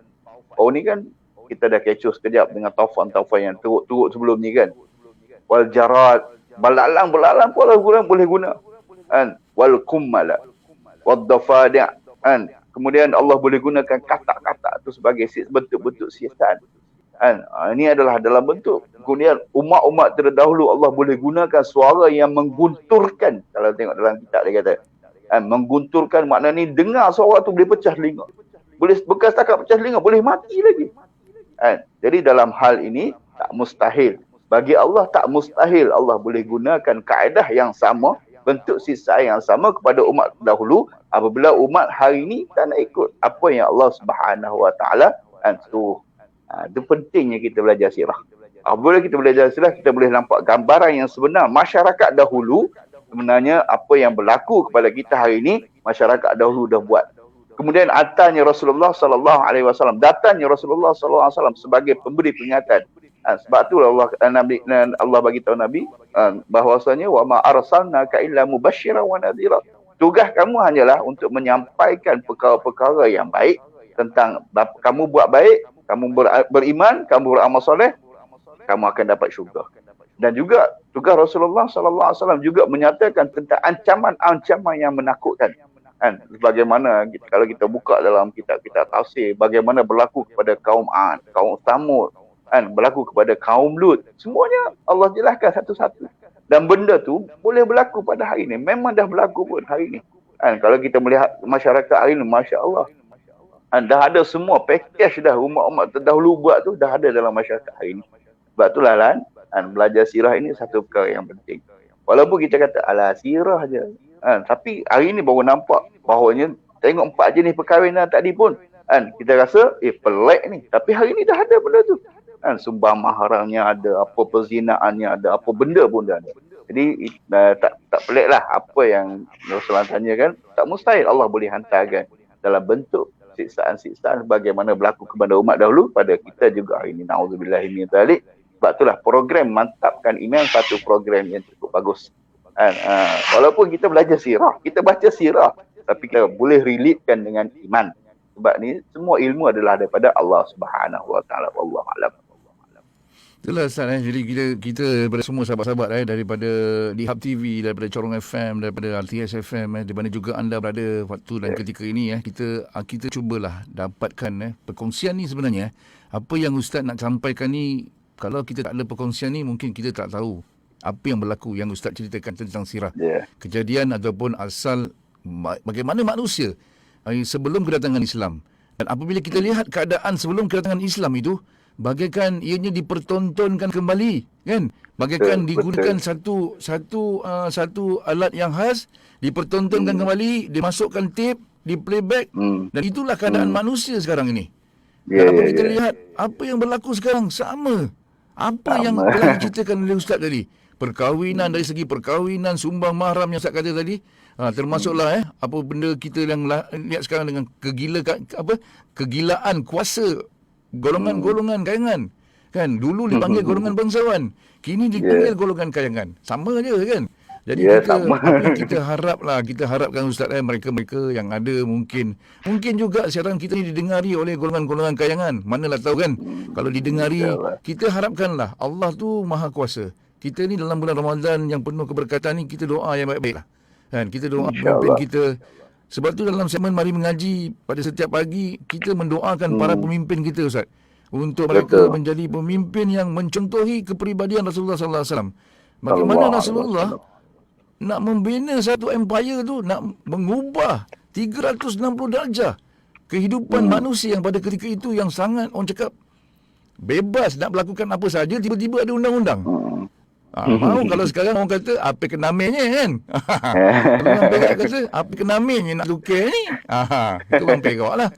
Oh ni kan kita dah kecoh sekejap dengan taufan-taufan yang teruk-teruk sebelum ni kan. Wal jarad, belalang pun Allah boleh guna. Kan? Wal kummala, wad dafadi'. Kan? Kemudian Allah boleh gunakan kata-kata tu sebagai bentuk-bentuk siasat. Kan? Ini adalah dalam bentuk kemudian umat-umat terdahulu Allah boleh gunakan suara yang menggunturkan. Kalau tengok dalam kitab dia kata, menggunturkan makna ni dengar suara tu boleh pecah telinga. Boleh bekas setakat pecah telinga, boleh mati lagi. Jadi dalam hal ini tak mustahil. Bagi Allah tak mustahil Allah boleh gunakan kaedah yang sama, bentuk siksaan yang sama kepada umat dahulu apabila umat hari ini tak nak ikut apa yang Allah Subhanahu Wa Taala suruh. Itu pentingnya kita belajar sirah. Apabila kita belajar sirah, kita boleh nampak gambaran yang sebenar masyarakat dahulu sebenarnya apa yang berlaku kepada kita hari ini masyarakat dahulu dah buat. Kemudian datangnya Rasulullah sallallahu alaihi wasallam, datangnya Rasulullah sallallahu alaihi wasallam sebagai pemberi peringatan. Sebab tu Allah bagi tahu Nabi bahwasanya wa ma arsalnaka illa mubasysyiran wa nadhira. Tugas kamu hanyalah untuk menyampaikan perkara-perkara yang baik tentang kamu buat baik, kamu beriman, kamu beramal soleh, kamu akan dapat syurga. Dan juga tugas Rasulullah sallallahu alaihi wasallam juga menyatakan tentang ancaman-ancaman yang menakutkan. Bagaimana kalau kita buka dalam kitab-kitab tafsir, bagaimana berlaku kepada kaum Ad, kaum Samud, berlaku kepada kaum Lut. Semuanya Allah jelaskan satu-satu. Dan benda tu boleh berlaku pada hari ini. Memang dah berlaku pun hari ini. Kalau kita melihat masyarakat hari ini, Masya Allah. Dah ada semua package dah umat-umat terdahulu buat tu dah ada dalam masyarakat hari ini. Sebab itulah belajar sirah ini satu perkara yang penting. Walaupun kita kata alah sirah je. Tapi hari ini baru nampak bahawanya tengok 4 jenis perkahwinan tadi pun. Kita rasa pelik ni. Tapi hari ini dah ada benda tu. Sumbang maharamnya ada, apa perzinaannya ada, apa benda pun dah ada. Jadi tak pelik lah apa yang Rasulullah tanya kan. Tak mustahil Allah boleh hantarkan dalam bentuk siksaan-siksaan bagaimana berlaku kepada umat dahulu pada kita juga hari ini. Na'udzubillahi min dzalik. Sebab itulah program mantapkan iman satu program yang cukup bagus. Walaupun kita belajar sirah, kita baca sirah, tapi kita boleh relatekan dengan iman. Sebab ni semua ilmu adalah daripada Allah Subhanahu Wa Taala. Wallahu a'lam. Itulah Ustaz Jadi kita daripada semua sahabat-sahabat daripada di Hub TV, daripada Corong FM, daripada RTS FM di mana juga anda berada waktu dan ketika ini kita cubalah dapatkan perkongsian ni sebenarnya apa yang Ustaz nak sampaikan ni. Kalau kita tak ada perkongsian ni mungkin kita tak tahu apa yang berlaku yang Ustaz ceritakan tentang sirah. Kejadian ataupun asal bagaimana manusia sebelum kedatangan Islam. Dan apabila kita lihat keadaan sebelum kedatangan Islam itu bagaikan ianya dipertontonkan kembali, kan? Bagaikan digunakan satu alat yang khas, dipertontonkan kembali, dimasukkan tape, di playback, dan itulah keadaan manusia sekarang ini. Dan apabila kita lihat apa yang berlaku sekarang sama yang telah diceritakan oleh Ustaz tadi. Perkahwinan, dari segi perkahwinan, sumbang mahram yang Ustaz kata tadi, termasuklah apa benda kita yang lihat sekarang dengan kegilaan kuasa golongan-golongan kayangan. Kan dulu dipanggil golongan bangsawan, kini dipanggil golongan kayangan. Sama je kan. Jadi kita harapkan Ustaz mereka-mereka yang ada mungkin juga siaran kita ni didengari oleh golongan-golongan kayangan. Manalah tahu kan. Kalau didengari, kita harapkanlah Allah tu Maha Kuasa. Kita ni dalam bulan Ramadan yang penuh keberkatan ni, kita doa yang baik-baik lah. Kan kita doa pemimpin kita. Sebab tu dalam segmen Mari Mengaji pada setiap pagi kita mendoakan para pemimpin kita Ustaz untuk mereka menjadi pemimpin yang mencontohi kepribadian Rasulullah sallallahu alaihi wasallam. Bagaimana Rasulullah nak membina satu empire tu, nak mengubah 360 darjah kehidupan manusia yang pada ketika itu yang sangat orang cakap bebas nak melakukan apa saja, tiba-tiba ada undang-undang. Mau kalau sekarang orang kata apa kenamenya kan. Orang Perak kata apa kenamenya nak tukar ni. Itu orang Perak lah.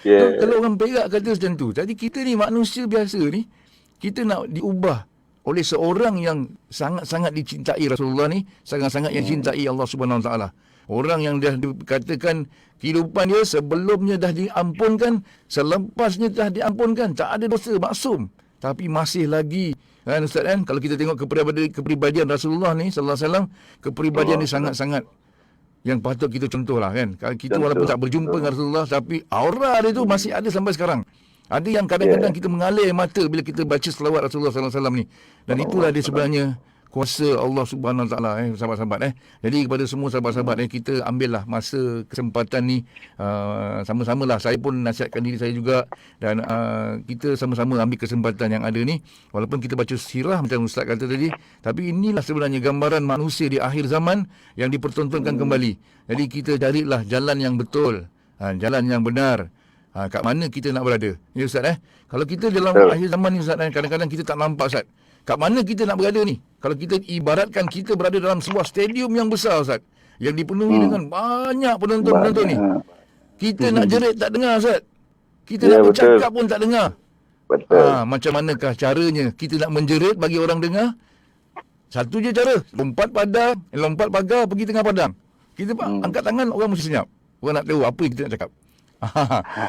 Kalau orang Perak kata macam tu. Jadi kita ni manusia biasa ni, kita nak diubah oleh seorang yang sangat-sangat dicintai Rasulullah ni, sangat-sangat yang cintai Allah Subhanahu Wa Taala. Orang yang dah dikatakan kehidupan dia sebelumnya dah diampunkan, selepasnya dah diampunkan, tak ada dosa, maksum. Tapi masih lagi kan Ustaz kan, kalau kita tengok kepribadian Rasulullah ni sallallahu alaihi wasallam, kepribadian ni sangat-sangat yang patut kita contohlah kan. Kita walaupun tak berjumpa dengan Rasulullah, tapi aura dia tu masih ada sampai sekarang. Ada yang kadang-kadang kita mengalir mata bila kita baca selawat Rasulullah sallallahu alaihi wasallam ni. Dan itulah dia sebenarnya kuasa Allah Subhanahu Wa Taala sahabat-sahabat. Jadi kepada semua sahabat-sahabat kita ambillah masa kesempatan ni, sama-samalah. Saya pun nasihatkan diri saya juga, dan kita sama-sama ambil kesempatan yang ada ni. Walaupun kita baca sirah macam Ustaz kata tadi, tapi inilah sebenarnya gambaran manusia di akhir zaman yang dipertontonkan kembali. Jadi kita carilah jalan yang betul, jalan yang benar. Kat mana kita nak berada, ya Ustaz? Kalau kita dalam akhir zaman ni Ustaz, kadang-kadang kita tak nampak Ustaz, kat mana kita nak berada ni. Kalau kita ibaratkan kita berada dalam sebuah stadium yang besar Ustaz, yang dipenuhi dengan banyak penonton-penonton ni, kita nak jerit tak dengar Ustaz, kita nak bercakap pun tak dengar. Macam manakah caranya kita nak menjerit bagi orang dengar? Satu je cara, lompat pagar pergi tengah padang. Kita angkat tangan, orang mesti senyap, orang nak tahu apa yang kita nak cakap.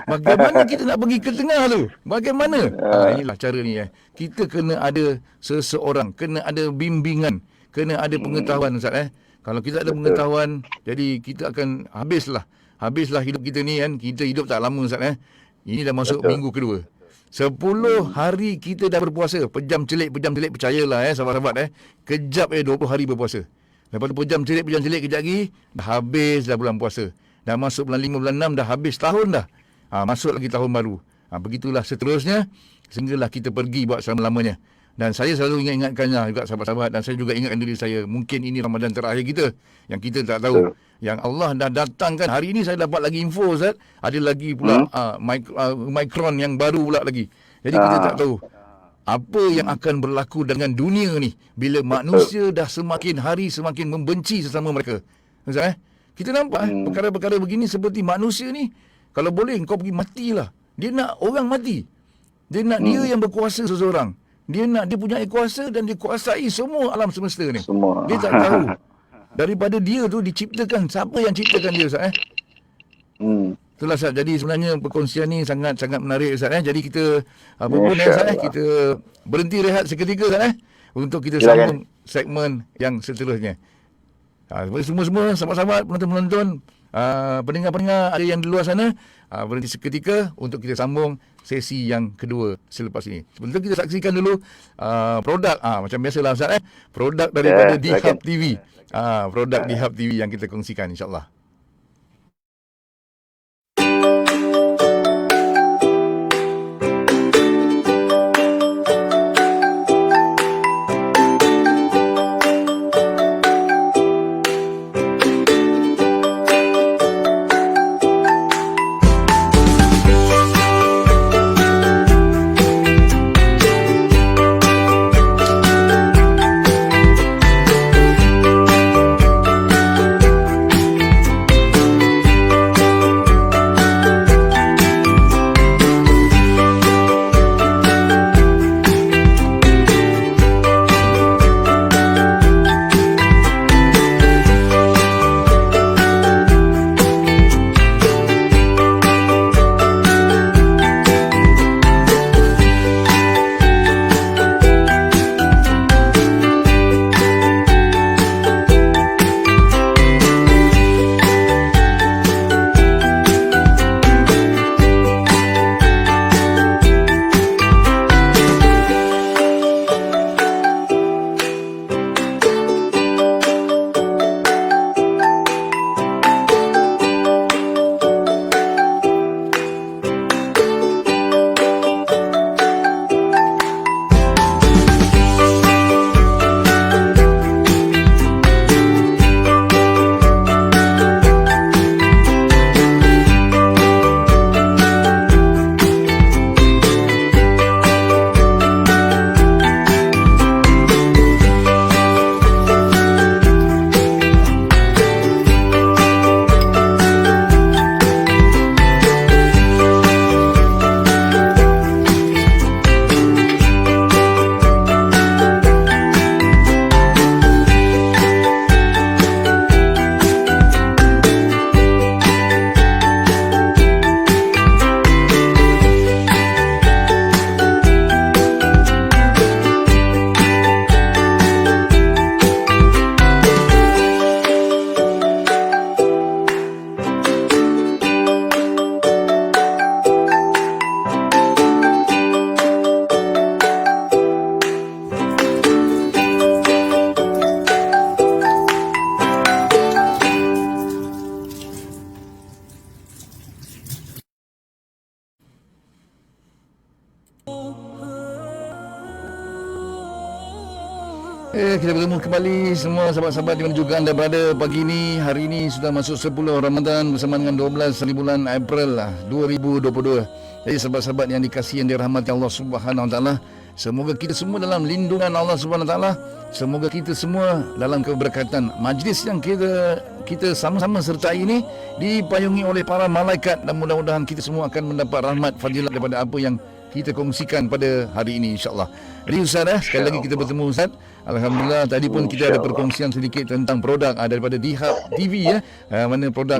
Bagaimana kita nak pergi ke tengah tu? Bagaimana? Inilah cara ni. Kita kena ada seseorang, kena ada bimbingan, kena ada pengetahuan Ustaz. Kalau kita ada pengetahuan, jadi kita akan habislah hidup kita ni kan. Kita hidup tak lama Ustaz. Ini dah masuk minggu kedua. 10 hari kita dah berpuasa. Pejam celik, percayalah sahabat-sahabat. Kejap 20 hari berpuasa. Lepas tu pejam celik kejap lagi, dah habis dah bulan puasa. Dah masuk bulan 5, bulan 6, dah habis tahun dah. Masuk lagi tahun baru. Begitulah seterusnya, sehinggalah kita pergi buat selama-lamanya. Dan saya selalu ingatkannya juga sahabat-sahabat, dan saya juga ingatkan diri saya, mungkin ini Ramadan terakhir kita, yang kita tak tahu. Yang Allah dah datangkan. Hari ini saya dapat lagi info Ustaz, ada lagi pula Omicron yang baru pula lagi. Jadi kita tak tahu apa yang akan berlaku dengan dunia ni bila manusia dah semakin hari semakin membenci sesama mereka. Ustaz kita nampak perkara-perkara begini, seperti manusia ni, kalau boleh kau pergi matilah. Dia nak orang mati. Dia nak dia yang berkuasa seseorang. Dia nak dia punya kuasa dan dia kuasai semua alam semesta ni. Dia tak tahu daripada dia tu diciptakan, siapa yang ciptakan dia Ustaz Itulah Ustaz. Jadi sebenarnya perkongsian ni sangat-sangat menarik Ustaz Jadi kita Ustaz kita berhenti rehat seketika Ustaz untuk kita sambung segmen yang seterusnya. Semua-semua sahabat-sahabat, penonton-penonton, pendengar-pendengar ada yang di luar sana, berhenti seketika untuk kita sambung sesi yang kedua selepas ini. Sebelum kita saksikan dulu produk, macam biasalah Ustaz produk daripada Dihab TV. Produk Dihab TV yang kita kongsikan insya-Allah. Kita bertemu kembali semua sahabat-sahabat di mana juga anda berada pagi ini. Hari ini sudah masuk 10 Ramadan bersama dengan 12 hari bulan April 2022. Jadi sahabat-sahabat yang dikasihi, yang dirahmati Allah Subhanahu Wa Taala, semoga kita semua dalam lindungan Allah Subhanahu Wa Taala. Semoga kita semua dalam keberkatan. Majlis yang kita sama-sama sertai ini dipayungi oleh para malaikat, dan mudah-mudahan kita semua akan mendapat rahmat fadilat daripada apa yang kita kongsikan pada hari ini, insya-Allah. Jadi Ustaz, sekali lagi kita bertemu Ustaz. Alhamdulillah, tadi pun kita ada perkongsian sedikit tentang produk daripada Dihab TV mana produk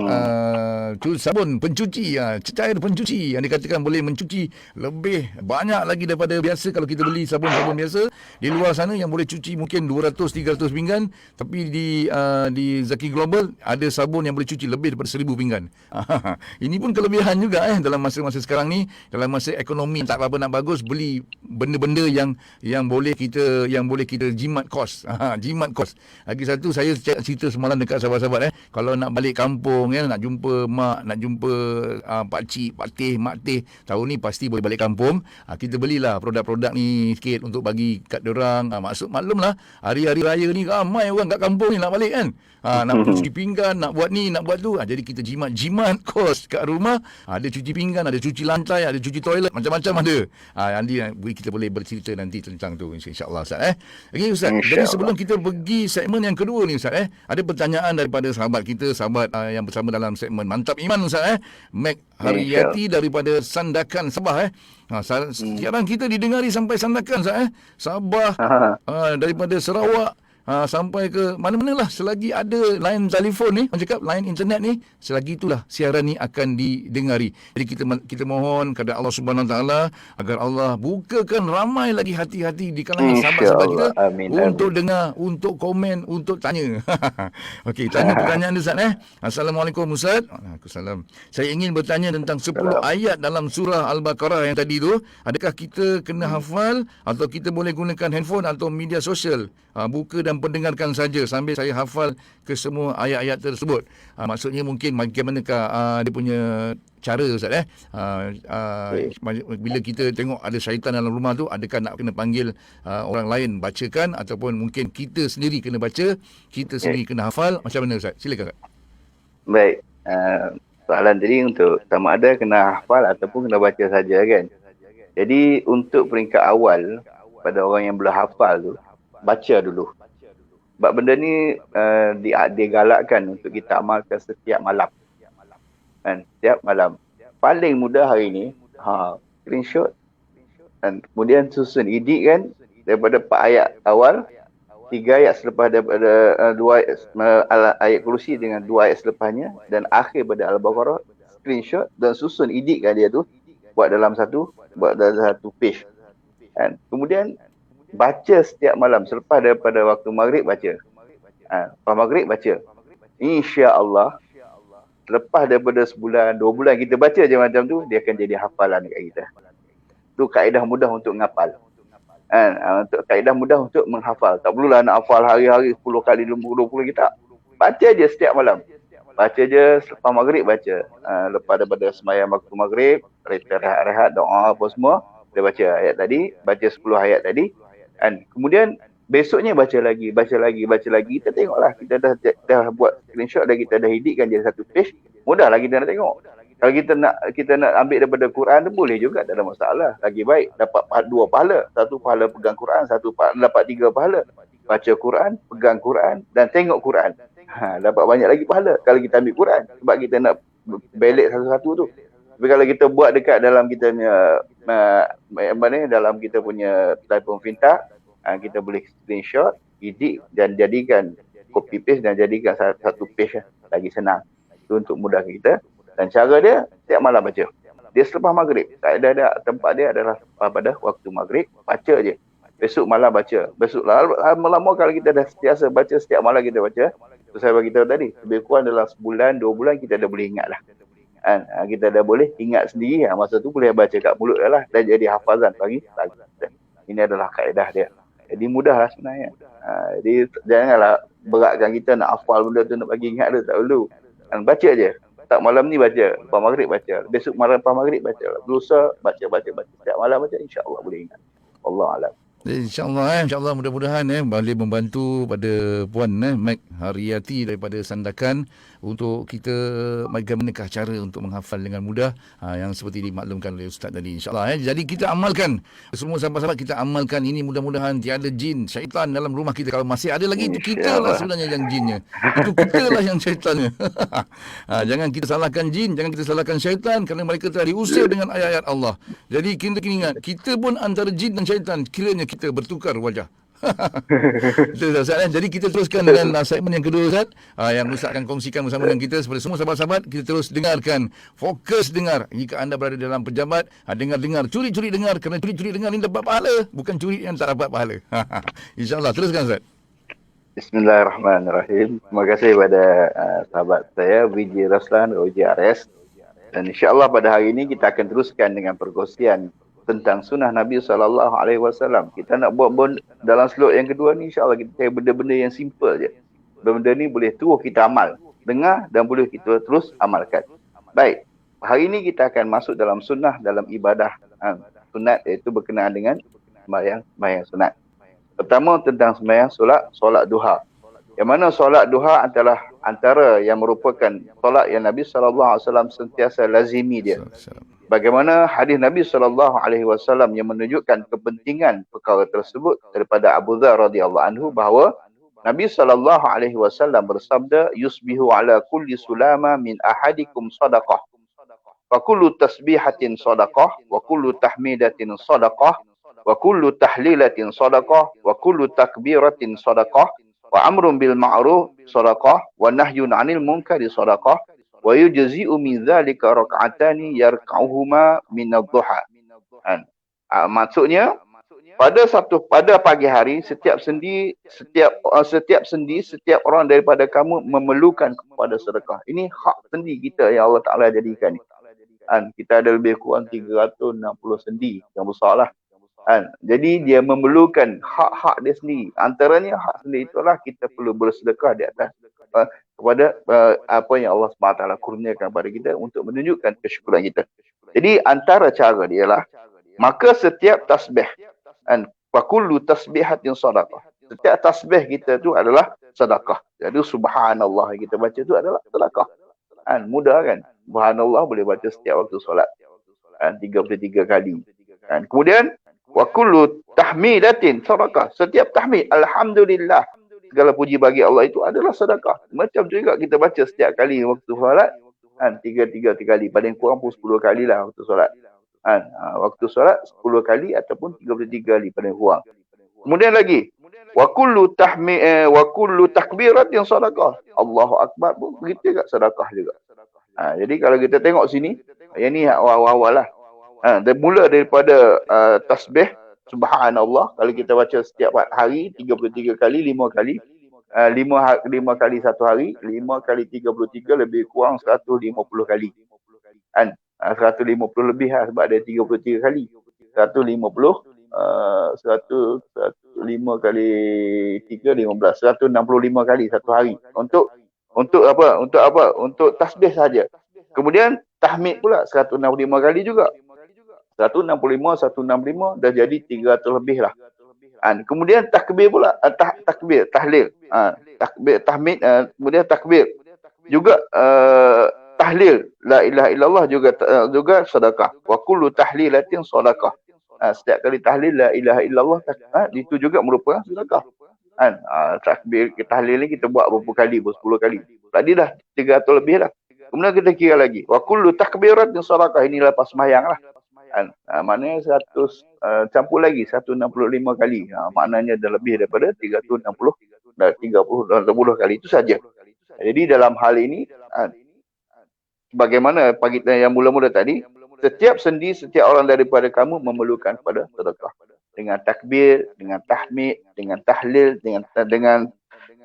sabun pencuci, cair pencuci yang dikatakan boleh mencuci lebih banyak lagi daripada biasa. Kalau kita beli sabun-sabun biasa di luar sana yang boleh cuci mungkin 200-300 pinggan, tapi di Zaki Global ada sabun yang boleh cuci lebih daripada 1000 pinggan. Ini pun kelebihan juga dalam masa-masa sekarang ni, dalam masa ekonomi tak apa nak bagus, beli benda-benda yang boleh kita jimat kos. Jimat kos. Lagi satu, saya cerita semalam dekat sahabat-sahabat kalau nak balik kampung nak jumpa mak, nak jumpa pak cik, pak teh, mak teh, tahun ni pasti boleh balik kampung. Kita belilah produk-produk ni sikit untuk bagi kat diorang. Maklumlah hari-hari raya ni ramai orang kat kampung ni nak balik kan. Nak cuci pinggan, nak buat ni, nak buat tu. Jadi kita jimat kos kat rumah. Ada cuci pinggan, ada cuci lantai, ada cuci toilet, macam-macam ada. Nanti kita boleh bercerita nanti tentang tu, insya-Allah Ustaz. Okey Ustaz, jadi sebelum kita pergi segmen yang kedua ni Ustaz, ada pertanyaan daripada sahabat kita, sahabat yang bersama dalam segmen Mantap Iman Ustaz. Mac Hariyati daripada Sandakan, Sabah. Siaran kita didengari sampai Sandakan Ustaz. Sabah, daripada Sarawak, sampai ke mana-manalah, selagi ada line telefon ni, orang cakap line internet ni, selagi itulah siaran ni akan didengari. Jadi kita mohon kepada Allah Subhanahu Wa Taala agar Allah bukakan ramai lagi hati-hati di kalangan sahabat-sahabat kita. Untuk dengar, untuk komen, untuk tanya. Okey, tanya pertanyaan Ustaz. Assalamualaikum Ustaz. Waalaikumsalam. Saya ingin bertanya tentang 10 ayat dalam surah Al-Baqarah yang tadi tu. Adakah kita kena hafal atau kita boleh gunakan handphone atau media sosial? Buka dan pendengarkan saja sambil saya hafal ke semua ayat-ayat tersebut. Maksudnya mungkin bagaimanakah dia punya cara Ustaz bila kita tengok ada syaitan dalam rumah tu, adakah nak kena panggil orang lain bacakan, ataupun mungkin kita sendiri kena baca, kita sendiri kena hafal, macam mana Ustaz? Silakan. Baik, soalan tadi untuk sama ada kena hafal ataupun kena baca saja kan. Jadi untuk peringkat awal pada orang yang belum hafal tu, baca dulu. Sebab benda ni digalakkan untuk kita amalkan setiap malam. Kan? Setiap malam. Paling mudah hari ni, screenshot. Dan kemudian susun edit kan, daripada 4 ayat awal, 3 ayat selepas daripada 2 ayat kursi dengan 2 ayat selepasnya, dan akhir pada Al-Baqarah, screenshot dan susun edit kan dia tu, buat dalam satu page. Kan? Kemudian baca setiap malam selepas daripada waktu maghrib, baca. Lepas maghrib baca. Insya-Allah lepas daripada sebulan, 2 bulan kita baca je macam tu, dia akan jadi hafalan dekat kita. Tu kaedah mudah untuk menghafal. Untuk kaedah mudah untuk menghafal. Tak perlulah nak hafal hari-hari 10 kali 20 kita. Baca je setiap malam. Baca je selepas maghrib baca. Lepas daripada sembahyang waktu maghrib, rehat-rehat, doa apa semua, dia baca ayat tadi, baca 10 ayat tadi. Kemudian besoknya baca lagi. Kita tengoklah, kita dah buat screenshot dan kita dah editkan jadi satu page. Mudahlah kita nak tengok. Kalau kita nak ambil daripada Quran tu boleh juga, tak ada masalah. Lagi baik dapat 2 pahala. 1 pahala pegang Quran, 1 dapat 3 pahala. Baca Quran, pegang Quran dan tengok Quran. Dapat banyak lagi pahala kalau kita ambil Quran, sebab kita nak belik satu-satu tu. Tapi kalau kita buat dekat dalam kita punya dalam kita punya telefon pintar, kita boleh screenshot, edit dan jadikan copy paste dan jadikan satu page lagi senang. Itu untuk mudah kita. Dan cara dia setiap malam baca. Dia selepas maghrib. Ada tempat dia adalah pada waktu maghrib, baca je. Besok malam baca. Besok lama-lama kalau kita dah sentiasa baca setiap malam kita baca. Tu saya bagi tahu tadi, lebih kurang dalam sebulan, 2 bulan kita dah boleh ingat lah. Kita dah boleh ingat sendiri. Masa tu boleh baca kat mulut dah lah. Dan jadi hafazan pagi. Ini adalah kaedah dia. Jadi mudahlah sebenarnya. Jadi janganlah beratkan kita nak hafal benda tu, nak bagi ingat dia, tak perlu. Baca je. Tak malam ni baca, lepas maghrib baca. Besok malam lepas maghrib baca. Lusa baca. Setiap malam baca, insya-Allah boleh ingat. Wallahu a'lam. InsyaAllah mudah-mudahan boleh membantu pada Puan Mek Hariyati daripada Sandakan untuk kita bagaimanakah cara untuk menghafal dengan mudah yang seperti dimaklumkan oleh Ustaz tadi. InsyaAllah jadi kita amalkan, semua sahabat-sahabat kita amalkan ini, mudah-mudahan tiada jin, syaitan dalam rumah kita. Kalau masih ada lagi, itu kita lah InsyaAllah. sebenarnya yang jinnya, itu kita lah yang syaitannya. Jangan kita salahkan jin, jangan kita salahkan syaitan, kerana mereka telah diusir dengan ayat-ayat Allah. Jadi kita kena ingat, kita pun antara jin dan syaitan, kiranya kita bertukar wajah. Itu Ustaz. Jadi kita teruskan dengan segmen yang kedua, Ustaz, yang Ustaz akan kongsikan bersama dengan kita. Seperti semua sahabat-sahabat, kita terus dengarkan, fokus dengar. Jika anda berada dalam pejabat, dengar-dengar, curi-curi dengar, kerana curi-curi dengar ini dapat pahala, bukan curi yang tak dapat pahala. InsyaAllah, teruskan, Ustaz. Bismillahirrahmanirrahim. Terima kasih kepada sahabat saya Wiji Roslan, Wiji Ares. Dan insyaAllah pada hari ini kita akan teruskan dengan perkongsian tentang sunnah Nabi SAW. Kita nak buat dalam slot yang kedua ni, insyaAllah kita cari benda-benda yang simple je. Benda-benda ni boleh terus kita amal, dengar dan boleh kita terus amalkan. Baik, hari ini kita akan masuk dalam sunnah dalam ibadah sunat, iaitu berkenaan dengan sembahyang sunat. Pertama tentang sembahyang solat duha. Yang mana solat duha adalah antara yang merupakan solat yang Nabi SAW sentiasa lazimi dia. Bagaimana hadis Nabi SAW yang menunjukkan kepentingan perkara tersebut daripada Abu Dzar radhiyallahu anhu, bahawa Nabi SAW bersabda, yusbihu ala kulli sulama min ahadikum sadaqah, wa kullu tasbihatin sadaqah, wa kullu tahmidatin sadaqah, wa kullu tahlilatin sadaqah, wa kullu takbiratin sadaqah, wa amrun bil ma'ruf sadaqah, wa nahyun 'anil munkari sadaqah, wa yujzi'u min dzalika rak'atani yarka'uhuma min adh-dhuha. Maksudnya pada pagi hari setiap orang daripada kamu memerlukan kepada sedekah. Ini hak sendi kita yang Allah Taala jadikan ni. Kita ada lebih kurang 360 sendi yang besarlah. Jadi dia memerlukan hak-hak dia sendiri. Antaranya hak sendiri itulah kita perlu bersedekah di atas kepada apa yang Allah SWT kurniakan kepada kita untuk menunjukkan kesyukuran kita. Jadi antara cara dia lah, maka setiap tasbih, wa kullu tasbihatin sadaqah, setiap tasbih kita tu adalah sedekah. Jadi subhanallah kita baca tu adalah sedekah. Mudah kan? Subhanallah boleh baca setiap waktu solat 33 kali. Kemudian wa kullu tahmidatin sadaqah, setiap tahmid alhamdulillah, segala puji bagi Allah, itu adalah sedekah. Macam tu juga kita baca setiap kali waktu solat 3 kali, paling kurang pun 10 kali lah waktu solat. Waktu solat 10 kali ataupun 33 kali paling kurang. Kemudian lagi wa kullu takbiratin sadaqah, Allahu akbar pun begitu juga sedekah juga. Jadi kalau kita tengok sini, yang ni awal-awal lah. Mula daripada tasbih subhanallah, kalau kita baca setiap hari 33 kali, 5 kali, 5 kali satu hari, 5 kali 33 lebih kurang 150 kali. 150 lebih lah, sebab ada 33 kali. 150 5 kali 3 15, 165 kali satu hari. Untuk apa? Untuk tasbih saja. Kemudian tahmid pula 165 kali juga. 165 dah jadi 300 lebih lah. Kemudian takbir pula, tahlil. Takbir, tahmid, kemudian takbir. Juga tahlil la ilaha illallah juga sedekah. Wa kullu tahlilatin sedekah. Setiap kali tahlil la ilaha illallah, itu juga merupakan sedekah. Takbir tahlil ni kita buat berapa kali? 10 kali. Tadi dah 300 lebih lah. Kemudian kita kira lagi. Wa kullu takbiratin sedekah, ini lepas sembahyang lah. Maknanya 100 campur lagi 165 kali. Maknanya dah lebih daripada 360 dan 30 kali itu saja. Jadi dalam hal ini, bagaimana pagi yang mula-mula tadi, setiap sendi, setiap orang daripada kamu memerlukan pada sedekah. Dengan takbir, dengan tahmid, dengan tahlil, dengan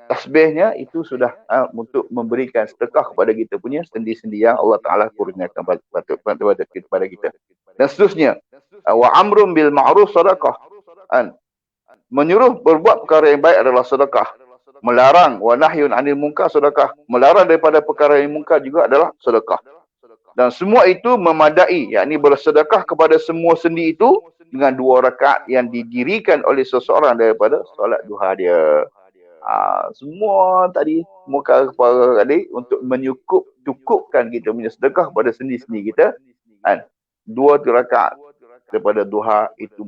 tasbihnya, itu sudah untuk memberikan sedekah kepada kita punya sendi-sendi yang Allah Ta'ala kurniakan kepada kita. Dan seterusnya, wa amrun bil ma'ruf sedekah. Menyuruh berbuat perkara yang baik adalah sedekah. Melarang, wa nahyun 'anil munkar sedekah. Melarang daripada perkara yang munkar juga adalah sedekah. Dan semua itu memadai, yakni bersedekah kepada semua sendi itu dengan 2 rakaat yang didirikan oleh seseorang daripada solat duha dia. Semua tadi, semua perkara tadi untuk cukupkan kita punya sedekah pada sendi-sendi kita. Kan? 2 rakaat daripada duha itu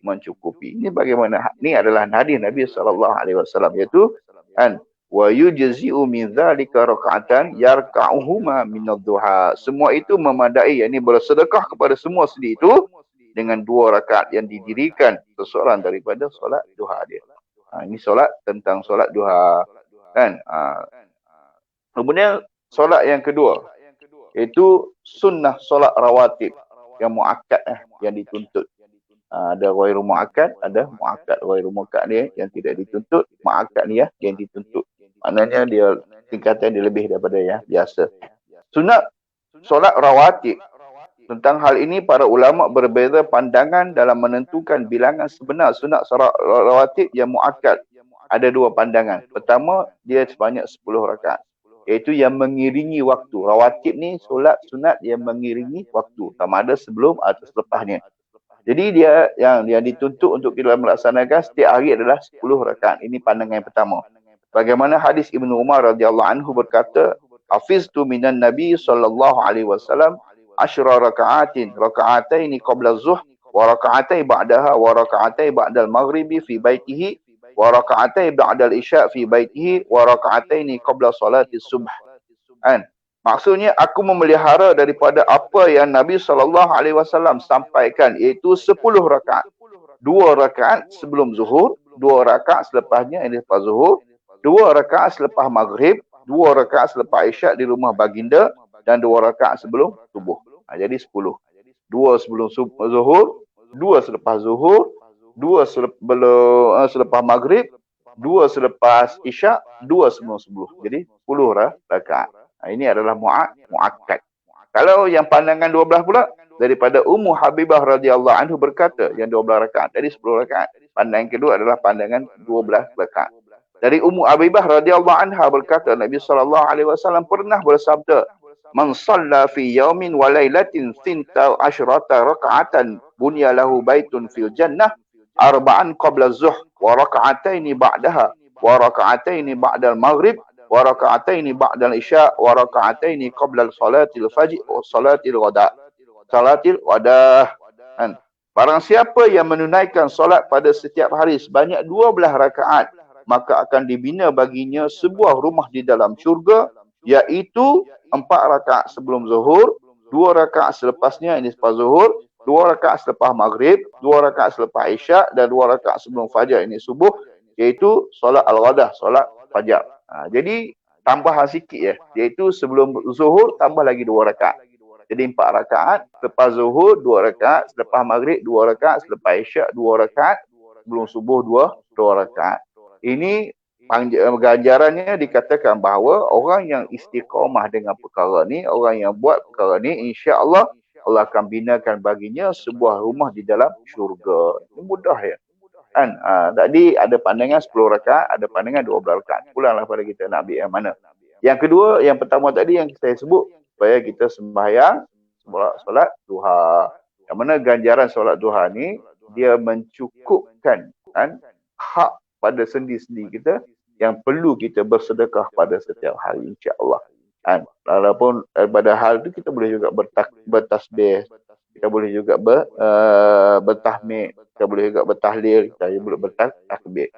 mencukupi. Ini bagaimana? Ini adalah hadis Nabi SAW, iaitu kan, wa yujzi'u min dzalika raka'atan yarka'uhuma min ad-duha. Semua itu memadai, yakni bersedekah kepada semua sendi itu dengan 2 rakaat yang didirikan seseorang daripada solat duha dia. Ini solat tentang solat duha, kan? Kemudian solat yang kedua, iaitu sunnah solat rawatib yang muakkad, yang dituntut. Ada ghairu muakkad, ada muakkad. Ghairu muakkad ni yang tidak dituntut, muakkad ni yang dituntut. Maknanya dia tingkatan dia lebih daripada yang biasa. Sunat solat rawatib. Tentang hal ini para ulama berbeza pandangan dalam menentukan bilangan sebenar sunat solat rawatib yang muakkad. Ada 2 pandangan. Pertama, dia sebanyak 10 rakaat. Iaitu yang mengiringi waktu. Rawatib ni solat sunat yang mengiringi waktu. Sama ada sebelum atau selepasnya. Jadi dia yang dituntut untuk kita melaksanakan setiap hari adalah 10 rakaat. Ini pandangan yang pertama. Bagaimana hadis Ibnu Umar radhiyallahu anhu berkata, "Hafiztu minan Nabi sallallahu alaihi wasallam 10 raka'ataini qabla az-zuhr wa raka'atai ba'daha wa raka'atai ba'dal maghribi fi baitihi wa raka'atai ba'dal isya' fi baitihi wa raka'ataini qabla salati subh." Kan? Maksudnya aku memelihara daripada apa yang Nabi SAW sampaikan, iaitu 10 rakaat. 2 rakaat sebelum zuhur, 2 rakaat selepasnya, ini lepas zuhur, 2 rakaat selepas maghrib, 2 rakaat selepas isyak di rumah baginda, dan 2 rakaat sebelum subuh. Jadi 10. 2 sebelum zuhur, 2 selepas zuhur, 2 selepas maghrib, 2 selepas isyak, 2 sebelum subuh. Jadi 10 rakaat. Ini adalah muakkad. Kalau yang pandangan 12 pula, daripada Ummu Habibah radhiyallahu anhu berkata, yang 12 rakaat, tadi 10 rakaat. Pandangan kedua adalah pandangan 12 rakaat. Dari Ummu Habibah radhiyallahu anha berkata, Nabi SAW pernah bersabda, "Man shalla fi yaumin wa lailatin sinta asyrata raka'atan bunya lahu baitun fil jannah arba'an qabla az-zuhr wa raka'ataini ba'daha wa raka'ataini ba'dal maghrib wa raka'ataini ba'dal isya' wa raka'ataini qabla salatil fajr wa salatil wada'." Salatil wada'. Barang siapa yang menunaikan solat pada setiap hari sebanyak 12 rakaat, maka akan dibina baginya sebuah rumah di dalam syurga, iaitu 4 rakaat sebelum zuhur, 2 rakaat selepasnya, ini selepas zuhur, 2 rakaat selepas maghrib, 2 rakaat selepas isyak, dan 2 rakaat sebelum fajar, ini subuh, iaitu solat al-ghadah, solat fajar. Jadi tambahan sikit iaitu sebelum zuhur tambah lagi 2 rakaat. Jadi 4 rakaat, selepas zuhur 2 rakaat, selepas maghrib 2 rakaat, selepas isyak 2 rakaat, sebelum subuh 2 rakaat. Ini ganjarannya dikatakan bahawa orang yang istiqamah dengan perkara ni, orang yang buat perkara ni, insya-Allah Allah akan binakan baginya sebuah rumah di dalam syurga. Ini mudah kan? Tadi ada pandangan 10 rakaat, ada pandangan 12 rakaat. Pulanglah pada kita nak ambil yang mana. Yang kedua, yang pertama tadi yang saya sebut, supaya kita sembahyang solat duha. Yang mana ganjaran solat duha ni dia mencukupkan kan hak pada sendi-sendi kita yang perlu kita bersedekah pada setiap hari, insya-Allah. Kan? Walaupun pada hal itu kita boleh juga bertasbih, kita boleh juga bertahmid, kita boleh juga bertahlil, kita boleh bertakbir.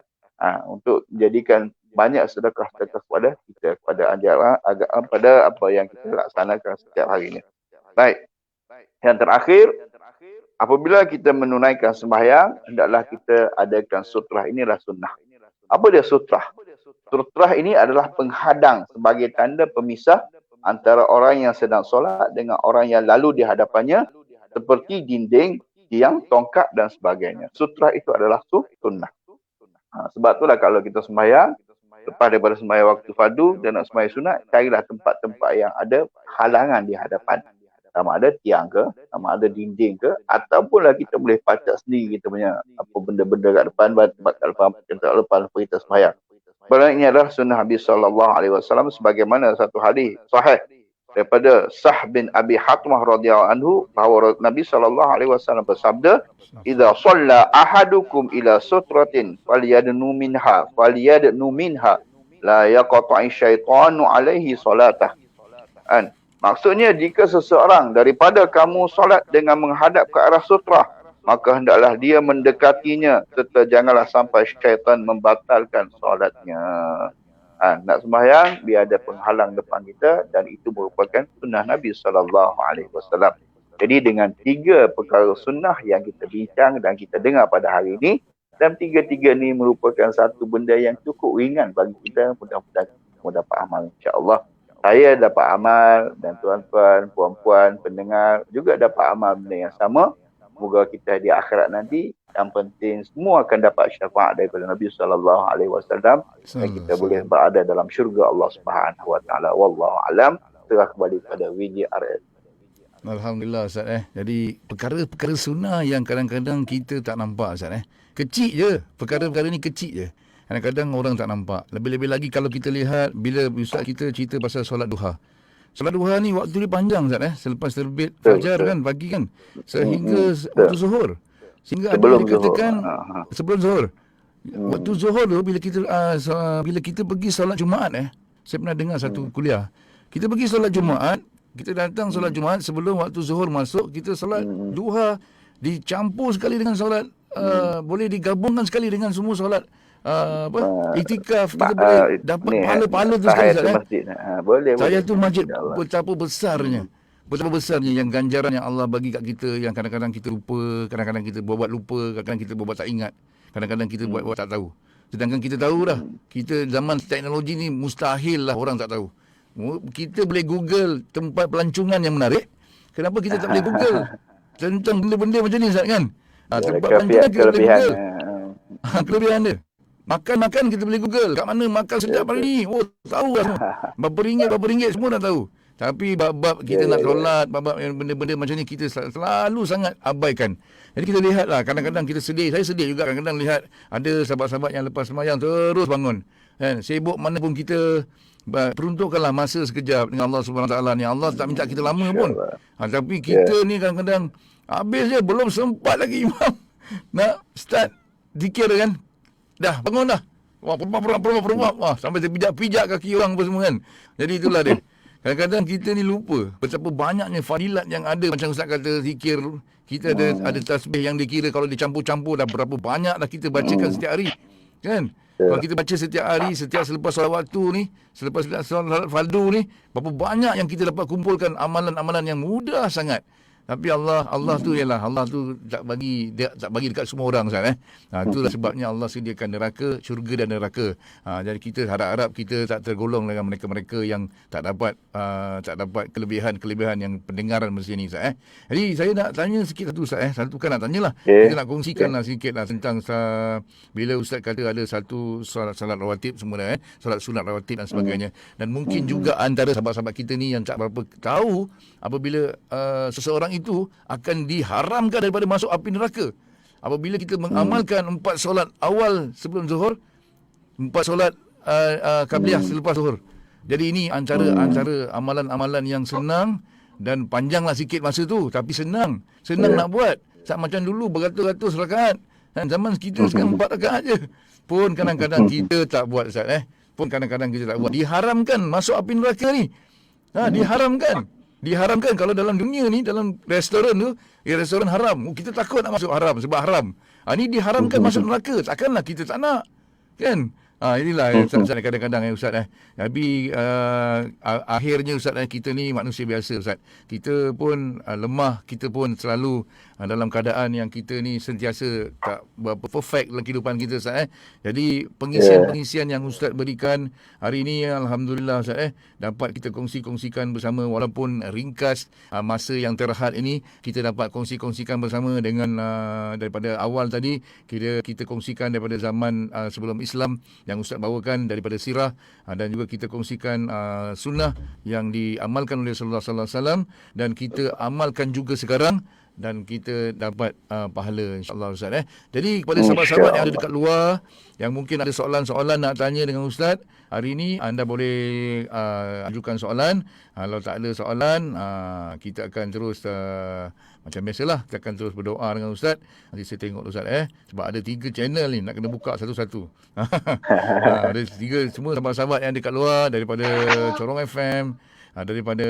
Untuk menjadikan banyak sedekah-sedekah kepada kita, kepada ajaran, pada apa yang kita laksanakan setiap harinya. Baik. Yang terakhir, apabila kita menunaikan sembahyang, hendaklah kita adakan sutrah. Inilah sunnah. Apa dia sutrah? Sutrah ini adalah penghadang sebagai tanda pemisah antara orang yang sedang solat dengan orang yang lalu di hadapannya, seperti dinding, tiang, tongkat dan sebagainya. Sutrah itu adalah sunnah. Sebab itulah kalau kita sembahyang, lepas daripada sembahyang waktu fardu dan nak sembahyang sunat, carilah tempat-tempat yang ada halangan di hadapan. Sama ada tiang ke, sama ada dinding ke, ataupun lah kita boleh pacak sendiri kita punya apa benda-benda kat depan, tempat kat depan kita sembahyang. Berarti ini adalah sunnah Nabi SAW sebagaimana satu hadis sahih daripada Sah bin Abi Hatmah radhiyallahu anhu bahawa Nabi sallallahu alaihi wasallam bersabda, "Idza shalla ahadukum ila sutratin falyadnu minha la yaqta'i syaitanu alaihi salatah." Kan? Maksudnya jika seseorang daripada kamu solat dengan menghadap ke arah sutrah, maka hendaklah dia mendekatinya serta janganlah sampai syaitan membatalkan solatnya. Nak sembahyang biar ada penghalang depan kita, dan itu merupakan sunnah Nabi SAW. Jadi dengan 3 perkara sunnah yang kita bincang dan kita dengar pada hari ini, dan 3-3 ni merupakan satu benda yang cukup ringan bagi kita, mudah-mudahan kita dapat amal, insya-Allah. Saya dapat amal dan tuan-tuan, puan-puan, pendengar juga dapat amal benda yang sama. Semoga kita di akhirat nanti, yang penting semua akan dapat syafaat daripada Nabi sallallahu alaihi wasallam, dan kita boleh berada dalam syurga Allah Subhanahu wa taala. Wallahu alam. Terah kembali pada VJRS. Alhamdulillah Ustaz. Jadi perkara-perkara sunnah yang kadang-kadang kita tak nampak Ustaz. Kecil je. Perkara-perkara ni kecil je. Kadang-kadang orang tak nampak. Lebih-lebih lagi kalau kita lihat bila Ustaz kita cerita pasal solat duha. Solat duha ni waktu dia panjang Ustaz. Selepas terbit fajar kan, pagi kan, sehingga waktu zuhur. Sehingga ada yang dikatakan sebelum zuhur. Waktu zuhur tu bila kita pergi solat Jumaat saya pernah dengar satu kuliah. Kita pergi solat Jumaat, kita datang solat Jumaat sebelum waktu zuhur masuk, kita solat duha dicampur sekali dengan solat boleh digabungkan sekali dengan semua solat iktikaf. Kita boleh dapat pahala-pahala tu sekali Ustaz. Boleh. Saya tu masjid betapa besarnya. Betapa besarnya yang ganjaran yang Allah bagi kat kita, yang kadang-kadang kita lupa, kadang-kadang kita buat lupa, kadang-kadang kita buat tak ingat, kadang-kadang kita buat tak tahu. Sedangkan kita tahu dah, kita zaman teknologi ni mustahil lah orang tak tahu. Kita boleh Google tempat pelancongan yang menarik. Kenapa kita tak boleh Google tentang benda-benda macam ni Ustaz kan? Tempat pelancongan kita boleh Google. Kelebihan dia. Makan kita boleh Google. Kat mana makan sedap hari ni? Oh, tahu lah semua. Berapa ringgit semua dah tahu. Tapi bab kita nak solat, bab benda-benda macam ni kita selalu sangat abaikan. Jadi kita lihatlah, kadang-kadang kita sedih. Saya sedih juga kadang-kadang lihat ada sahabat-sahabat yang lepas sembahyang terus bangun. Kan? Sibuk mana pun kita peruntukkanlah masa sekejap dengan Allah Subhanahu Wa Taala ni. Allah tak minta kita lama pun. Tapi kita ni kadang-kadang habis je, belum sempat lagi imam nak start zikir kan. Dah bangun dah. Wah, perumah. Wah, sampai terpijak-pijak kaki orang apa semua kan. Jadi itulah dia. Kadang-kadang kita ni lupa betapa banyaknya fadilat yang ada. Macam Ustaz kata zikir, kita ada tasbih yang dikira kalau dicampur-campur dah berapa banyak dah kita bacakan setiap hari. Kan? Kalau kita baca setiap hari, setiap selepas solat waktu ni, selepas solat fardu ni, berapa banyak yang kita dapat kumpulkan amalan-amalan yang mudah sangat. Tapi Allah tu ialah Allah tu tak bagi dekat semua orang Ustaz. Itulah sebabnya Allah sediakan neraka, syurga dan neraka. Jadi kita harap-harap kita tak tergolong dengan mereka-mereka yang tak dapat kelebihan yang pendengaran macam ni Ustaz. Jadi saya nak tanya sikit satu Ustaz. Satu kan nak tanyalah. Kita nak kongsikanlah sikitlah tentang bila Ustaz kata ada satu salat rawatib semua solat sunat rawatib dan sebagainya. Dan mungkin juga antara sahabat-sahabat kita ni yang tak berapa tahu apabila seseorang itu akan diharamkan daripada masuk api neraka apabila kita mengamalkan 4 solat awal sebelum zuhur, 4 solat qabliyah selepas zuhur. Jadi ini antara amalan-amalan yang senang dan panjanglah sikit masa tu, tapi senang nak buat. Tak macam dulu beratus-ratus rakaat. Dan zaman kita sekarang 4 rakaat je. Pun kadang-kadang kita tak buat Ustaz. Pun kadang-kadang kita tak buat. Diharamkan masuk api neraka ni. Diharamkan kalau dalam dunia ni, dalam restoran tu, restoran haram. Kita takut nak masuk haram sebab haram. Ni diharamkan masuk neraka. Takkanlah kita tak nak. Kan? Inilah Ustaz kadang-kadang Ustaz. Tapi akhirnya Ustaz kita ni manusia biasa Ustaz. Kita pun lemah, kita pun selalu dalam keadaan yang kita ni sentiasa tak berapa perfect dalam kehidupan kita Ustaz. Jadi pengisian yang Ustaz berikan hari ini alhamdulillah Ustaz dapat kita kongsikan bersama, walaupun ringkas masa yang terhad ini kita dapat kongsikan bersama dengan daripada awal tadi kita kongsikan daripada zaman sebelum Islam yang Ustaz bawakan daripada sirah, dan juga kita kongsikan sunnah yang diamalkan oleh Rasulullah sallallahu alaihi wasallam dan kita amalkan juga sekarang dan kita dapat pahala insya-Allah Ustaz. Jadi kepada sahabat-sahabat yang ada dekat luar yang mungkin ada soalan-soalan nak tanya dengan Ustaz, hari ini anda boleh ajukan soalan. Kalau tak ada soalan, kita akan terus macam biasalah, kita akan terus berdoa dengan Ustaz. Nanti saya tengok Ustaz sebab ada 3 channel ni nak kena buka satu-satu. Ada 3 semua sahabat-sahabat yang dekat luar daripada Corong FM, daripada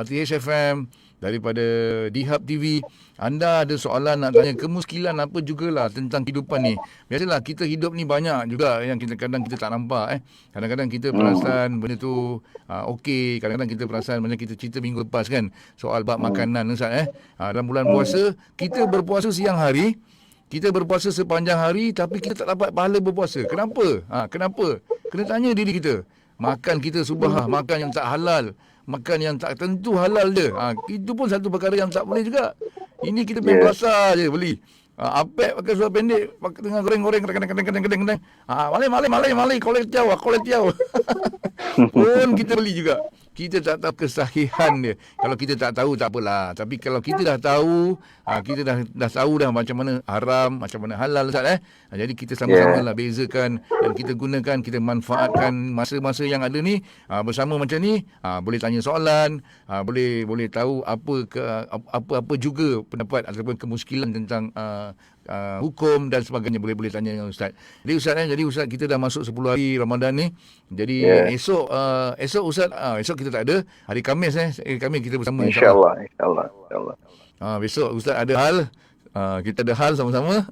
RTH FM, daripada Dihab TV. Anda ada soalan nak tanya, kemuskilan apa jugalah tentang kehidupan ni. Biasalah kita hidup ni banyak juga yang kadang-kadang kita tak nampak. Kadang-kadang kita perasan benda tu okey, kadang-kadang kita perasan macam kita cerita minggu lepas kan, soal bab makanan Ustaz. Dalam bulan puasa, kita berpuasa siang hari, kita berpuasa sepanjang hari tapi kita tak dapat pahala berpuasa. Kenapa? Kenapa? Kena tanya diri kita. Makan kita subah, makan yang tak halal, makan yang tak tentu halal je. Itu pun satu perkara yang tak boleh juga. Ini kita main belasah je beli. Apek pakai seluar pendek, pakai tengah goreng-goreng, kadang-kadang. Malai, koletiau. Pun kita beli juga. Kita tak tahu kesahihan dia. Kalau kita tak tahu tak apalah. Tapi kalau kita dah tahu, kita dah tahu dah macam mana haram, macam mana halal Ustaz. Jadi kita sama-sama lah bezakan dan kita gunakan, kita manfaatkan masa-masa yang ada ni bersama macam ni. Boleh tanya soalan, boleh tahu apa juga pendapat ataupun kemuskilan tentang hukum dan sebagainya, boleh tanya dengan Ustaz. Jadi Ustaz kita dah masuk 10 hari Ramadan ni. Jadi esok Ustaz, esok kita tak ada. Hari Khamis Khamis kita bersama insya-Allah. Besok Ustaz ada hal, kita ada hal sama-sama.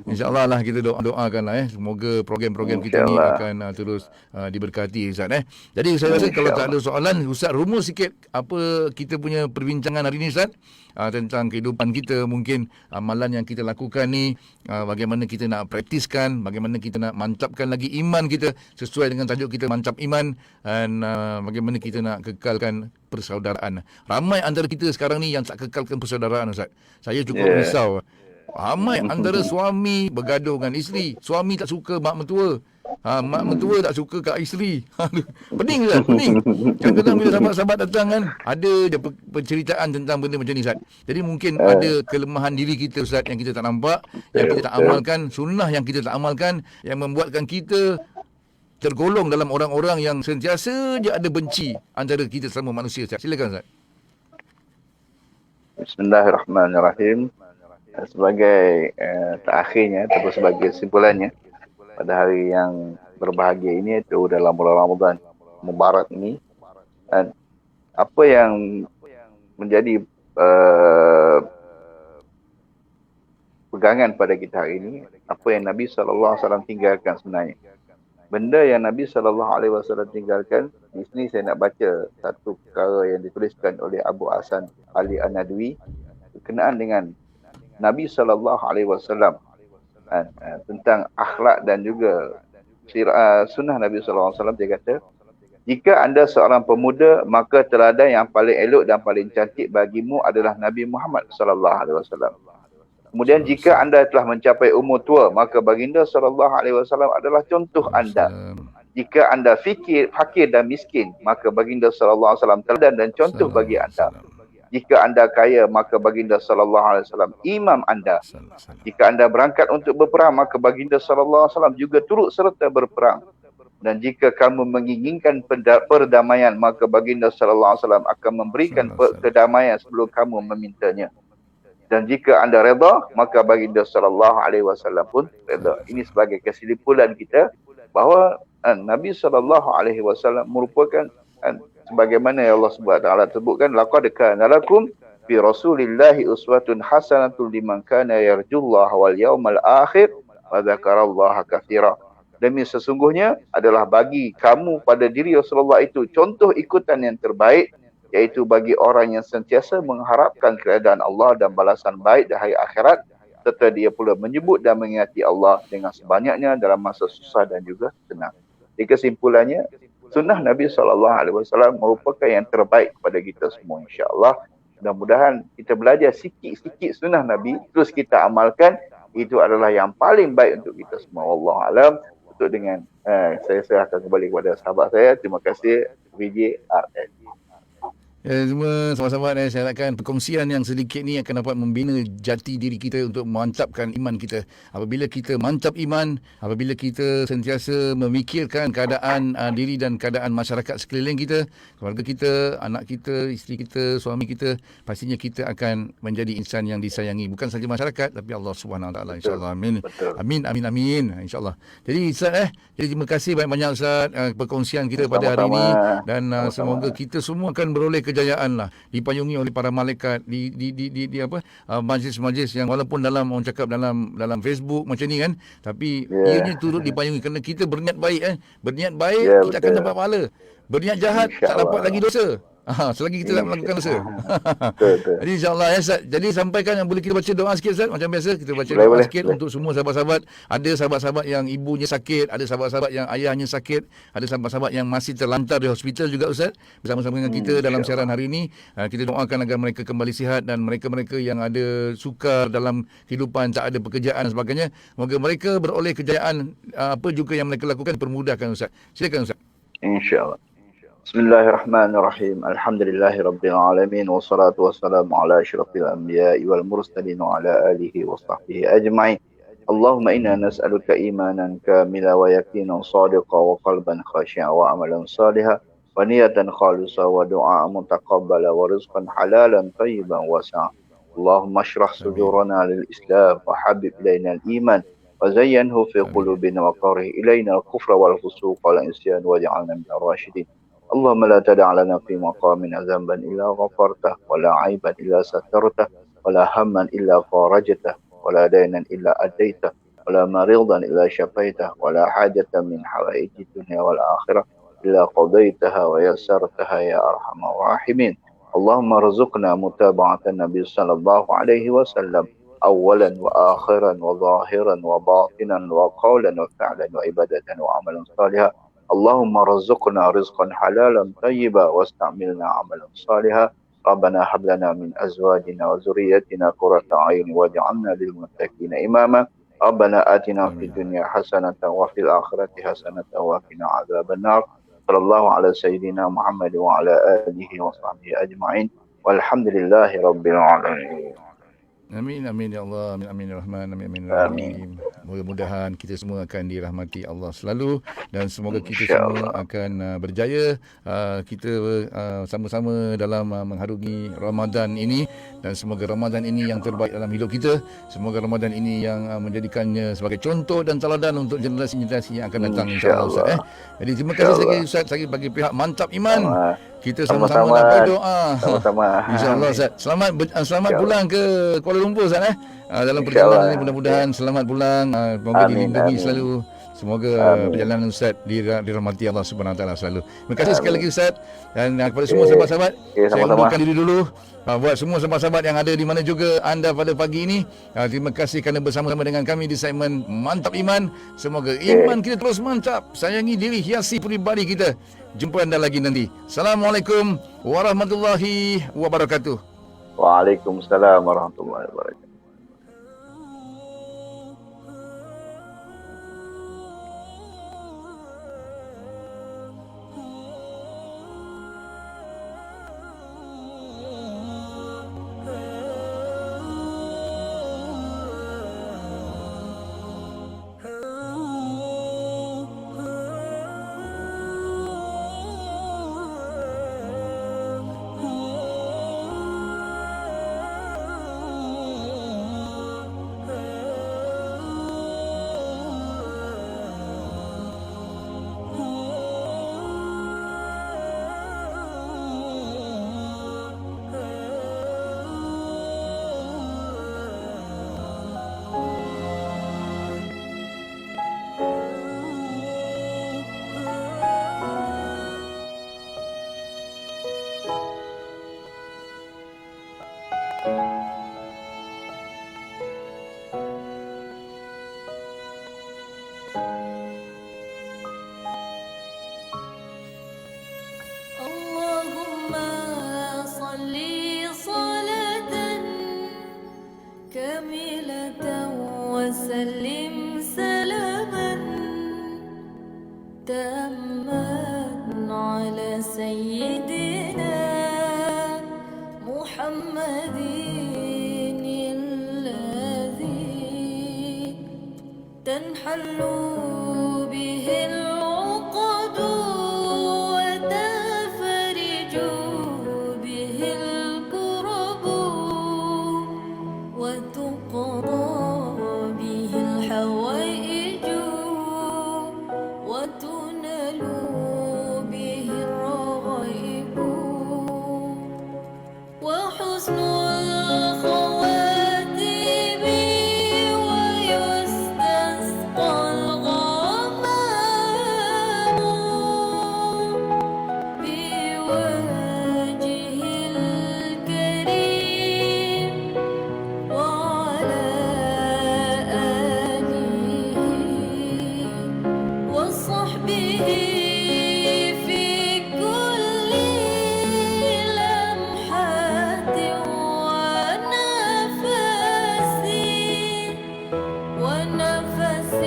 InsyaAllah lah kita doakan lah semoga program-program kita ni akan terus diberkati Ustaz. Jadi saya rasa kalau tak ada soalan, Ustaz rumus sikit apa kita punya perbincangan hari ni Ustaz, tentang kehidupan kita, mungkin amalan yang kita lakukan ni, bagaimana kita nak praktiskan, bagaimana kita nak mantapkan lagi iman kita sesuai dengan tajuk kita, mantap iman, dan bagaimana kita nak kekalkan persaudaraan. Ramai antara kita sekarang ni yang tak kekalkan persaudaraan Ustaz. Saya cukup risau. Ramai antara suami bergaduh dengan isteri, suami tak suka mak mentua, mak mentua tak suka kat isteri. Pening Ustaz, pening. Kadang-kadang bila sahabat-sahabat datang kan, ada je penceritaan tentang benda macam ni Ustaz. Jadi mungkin ada kelemahan diri kita Ustaz yang kita tak nampak, yang kita tak amalkan, sunnah yang kita tak amalkan, yang membuatkan kita tergolong dalam orang-orang yang sentiasa je ada benci antara kita sama manusia Ustaz. Silakan Ustaz. Bismillahirrahmanirrahim. Sebagai terakhirnya ataupun sebagai simpulannya, pada hari yang berbahagia ini, itu dalam bulan Ramadan Mubarak ini, dan apa yang menjadi pegangan pada kita hari ini, apa yang Nabi SAW tinggalkan sebenarnya. Benda yang Nabi SAW tinggalkan, di sini saya nak baca satu perkara yang dituliskan oleh Abu Hasan Ali An-Nadwi berkenaan dengan Nabi SAW, tentang akhlak dan juga sunnah Nabi SAW. Dia kata, jika anda seorang pemuda, maka teladan yang paling elok dan paling cantik bagimu adalah Nabi Muhammad SAW. Kemudian jika anda telah mencapai umur tua, maka baginda SAW adalah contoh anda. Jika anda fakir dan miskin, maka baginda SAW teladan dan contoh bagi anda. Jika anda kaya, maka baginda SAW imam anda. Jika anda berangkat untuk berperang, maka baginda SAW juga turut serta berperang. Dan jika kamu menginginkan perdamaian, maka baginda SAW akan memberikan kedamaian sebelum kamu memintanya. Dan jika anda reda, maka baginda SAW pun reda. Ini sebagai kesimpulan kita bahawa Nabi SAW merupakan sebagaimana Allah Subhanahu wa taala sebutkan, laqad kana lakum fi rasulillahi uswatun hasanatun liman kana yarjullaha wal yawmal akhir wa dzakarallaha katsira. Demi sesungguhnya adalah bagi kamu pada diri Rasulullah itu contoh ikutan yang terbaik, iaitu bagi orang yang sentiasa mengharapkan keredaan Allah dan balasan baik di hari akhirat, serta dia pula menyebut dan mengingati Allah dengan sebanyaknya dalam masa susah dan juga senang. Jadi kesimpulannya, sunnah Nabi SAW merupakan yang terbaik kepada kita semua, insya-Allah. Mudah-mudahan kita belajar sikit-sikit sunnah Nabi, terus kita amalkan, itu adalah yang paling baik untuk kita semua. Wallahu alam. Untuk dengan saya serahkan kembali kepada sahabat saya. Terima kasih VJ RS. Semua sahabat-sahabat, saya harapkan perkongsian yang sedikit ni akan dapat membina jati diri kita untuk mantapkan iman kita. Apabila kita mantap iman, apabila kita sentiasa memikirkan keadaan diri dan keadaan masyarakat sekeliling kita, keluarga kita, anak kita, isteri kita, suami kita, pastinya kita akan menjadi insan yang disayangi. Bukan saja masyarakat, tapi Allah SWT. InsyaAllah. Amin. Betul. Amin, amin, amin. InsyaAllah. Jadi Ustaz, jadi terima kasih banyak-banyak Ustaz perkongsian kita pada hari ini. Dan semoga kita semua akan beroleh kejayaan lah, dipayungi oleh para malaikat di apa majlis-majlis yang walaupun dalam orang cakap dalam Facebook macam ni kan, tapi ianya turut dipayungi kerana kita berniat baik berniat baik kita akan dapat pahala, berniat jahat tak dapat lagi dosa. Selagi kita tak melakukan dosa. Betul. Jadi insyaAllah Ustaz. Jadi sampaikan, boleh kita baca doa sikit Ustaz? Macam biasa kita baca doa sikit untuk semua sahabat-sahabat. Ada sahabat-sahabat yang ibunya sakit, ada sahabat-sahabat yang ayahnya sakit, ada sahabat-sahabat yang masih terlantar di hospital juga Ustaz. Bersama-sama dengan kita dalam siaran hari ini, kita doakan agar mereka kembali sihat, dan mereka-mereka yang ada sukar dalam kehidupan, tak ada pekerjaan dan sebagainya, moga mereka beroleh kejayaan apa juga yang mereka lakukan permudahkan Ustaz. Silakan Ustaz. InsyaAllah. Bismillahirrahmanirrahim. Alhamdulillahi Rabbil Alamin. Wassalatu wassalamu ala asyrafil anbiya'i wal mursalin wa ala alihi wa sahbihi ajma'in. Allahumma inna nas'aluka imanan kamila wa yaqinan sadiqa wa qalban khashi'a wa amalan saliha wa niyatan khalisa wa du'a mutaqabbala wa rizqan halalan tayyiban wasi'a. Allahumma ashrah sudurana lil Islam wa habib ilayna al-iman wa zayyanhu fi qulubina wa karih ilayna al-kufra wal fusuq wal isyan waj'alna minal rasyidin. اللهم لا تدع لنا في مقامنا ذنبا إلا غفرته ولا عيبا إلا سترته ولا هما إلا فرجته ولا دينا إلا أديته ولا مريضا إلا شفيته ولا حاجة من حوائج الدنيا والآخرة إلا قضيتها ويسرتها يا أرحم الراحمين. اللهم ارزقنا متابعة النبي صلى الله عليه وسلم أولا وآخرا وظاهرا وباطنا وقولا وفعلا وعبادة وعملا صالحا. اللهم رزقنا رزقا حلالا طيبا واستعملنا عملا صالحا. ربنا هب لنا من أزواجنا وذريتنا قرة أعين واجعلنا للمتقين إماما. ربنا آتنا في الدنيا حسنة وفي الآخرة حسنة وقنا عذاب النار. صلى الله على سيدنا محمد وعلى آله وصحبه أجمعين والحمد لله رب العالمين. Amin, amin ya Allah, amin, amin ya Rahman, amin, amin ya Rahim. Mudah-mudahan kita semua akan dirahmati Allah selalu, dan semoga kita semua akan berjaya. Kita sama-sama dalam mengharungi Ramadan ini, dan semoga Ramadan ini yang terbaik dalam hidup kita. Semoga Ramadan ini yang menjadikannya sebagai contoh dan teladan untuk generasi-generasi yang akan datang, insya-Allah Ustaz. Jadi terima kasih sekali Ustaz, sekali bagi pihak Mantap Iman. Kita sama-sama nak berdoa. Sama-sama. InsyaAllah Ustaz. Selamat pulang ke Kuala Lumpur Ustaz dalam perjalanan ini, mudah-mudahan selamat pulang. Semoga dilindungi selalu. Semoga perjalanan Ustaz dirahmati Allah Subhanahu Wa Taala selalu. Terima kasih sekali lagi Ustaz, dan kepada semua sahabat-sahabat, saya undurkan diri dulu. Buat semua sahabat-sahabat yang ada di mana juga anda pada pagi ini, terima kasih kerana bersama-sama dengan kami di segmen Mantap Iman. Semoga iman kita terus mantap, sayangi diri, hiasi peribadi kita. Jumpa anda lagi nanti. Assalamualaikum warahmatullahi wabarakatuh. Waalaikumsalam warahmatullahi wabarakatuh. وسلم سلاما تاما على سيدنا تنحل به العقد وتفرج به الكرب وتقضى به الحوائج وتنال به الرغائب وحسن الخواتيم ويستسقى الغمام بوجه الكريم وعلى آله وصحبه في كل لمحة ونفس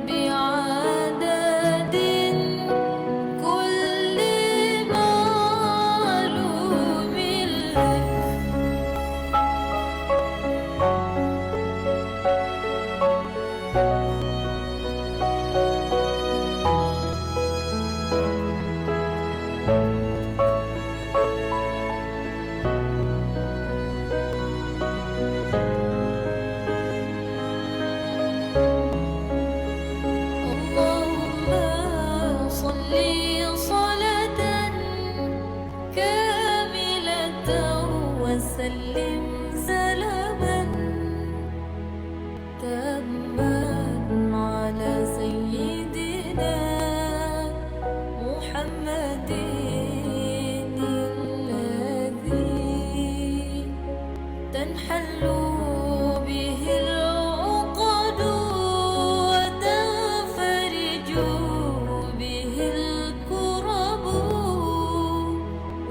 بعدد كل معلوم لك. اللهم صل صلاة كاملة وسلم سلاما تاما على سيدنا محمد الذي تنحل به العقد وتنفرج به الكرب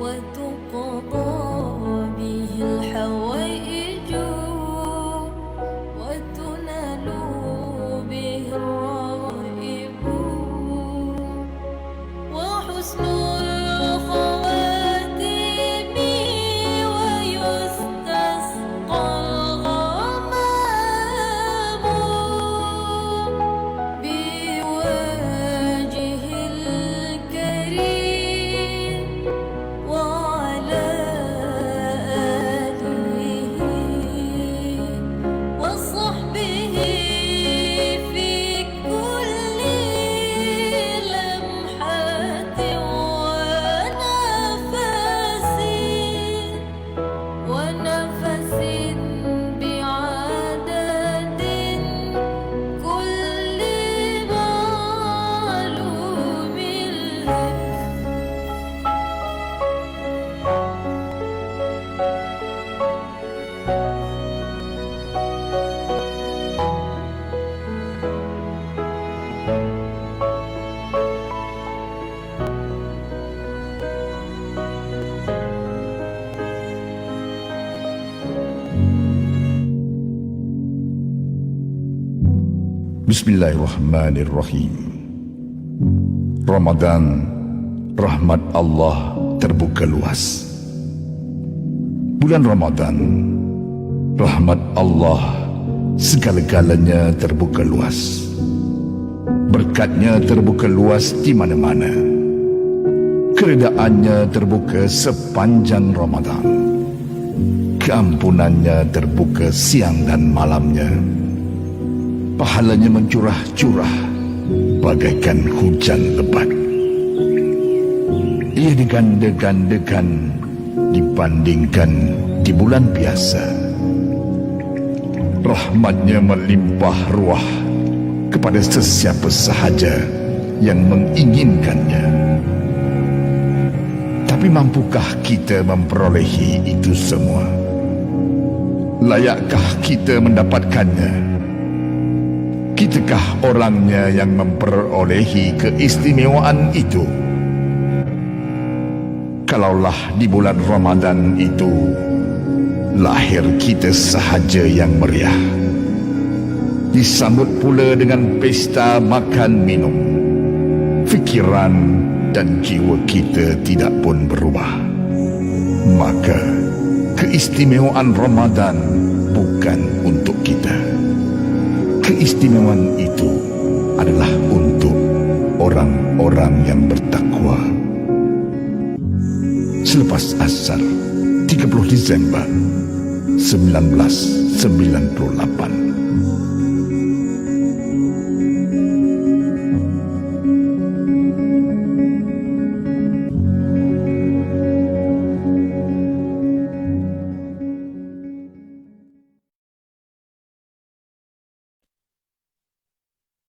وتقضى به الحوائج وتنال به الرغائب وحسن الخواتيم ويستسقى الغمام بوجه الكريم وعلى آله وصحبه في كل لمحة ونفس بعدد كل معلوم لك. Bismillahirrahmanirrahim. Ramadan, rahmat Allah terbuka luas. Bulan Ramadan, rahmat Allah segala-galanya terbuka luas. Berkatnya terbuka luas di mana-mana. Keredaannya terbuka sepanjang Ramadan. Keampunannya terbuka siang dan malamnya. Pahalanya mencurah-curah bagaikan hujan lebat. Ia diganda-gandakan dibandingkan di bulan biasa. Rahmatnya melimpah ruah kepada sesiapa sahaja yang menginginkannya. Tapi mampukah kita memperolehi itu semua? Layakkah kita mendapatkannya? Kitakah orangnya yang memperolehi keistimewaan itu? Kalaulah di bulan Ramadan itu lahir kita sahaja yang meriah, disambut pula dengan pesta makan minum, fikiran dan jiwa kita tidak pun berubah, maka keistimewaan Ramadan bukan untuk kita. keistimewaan itu adalah untuk orang-orang yang bertakwa. Selepas asar 30 Disember 1998.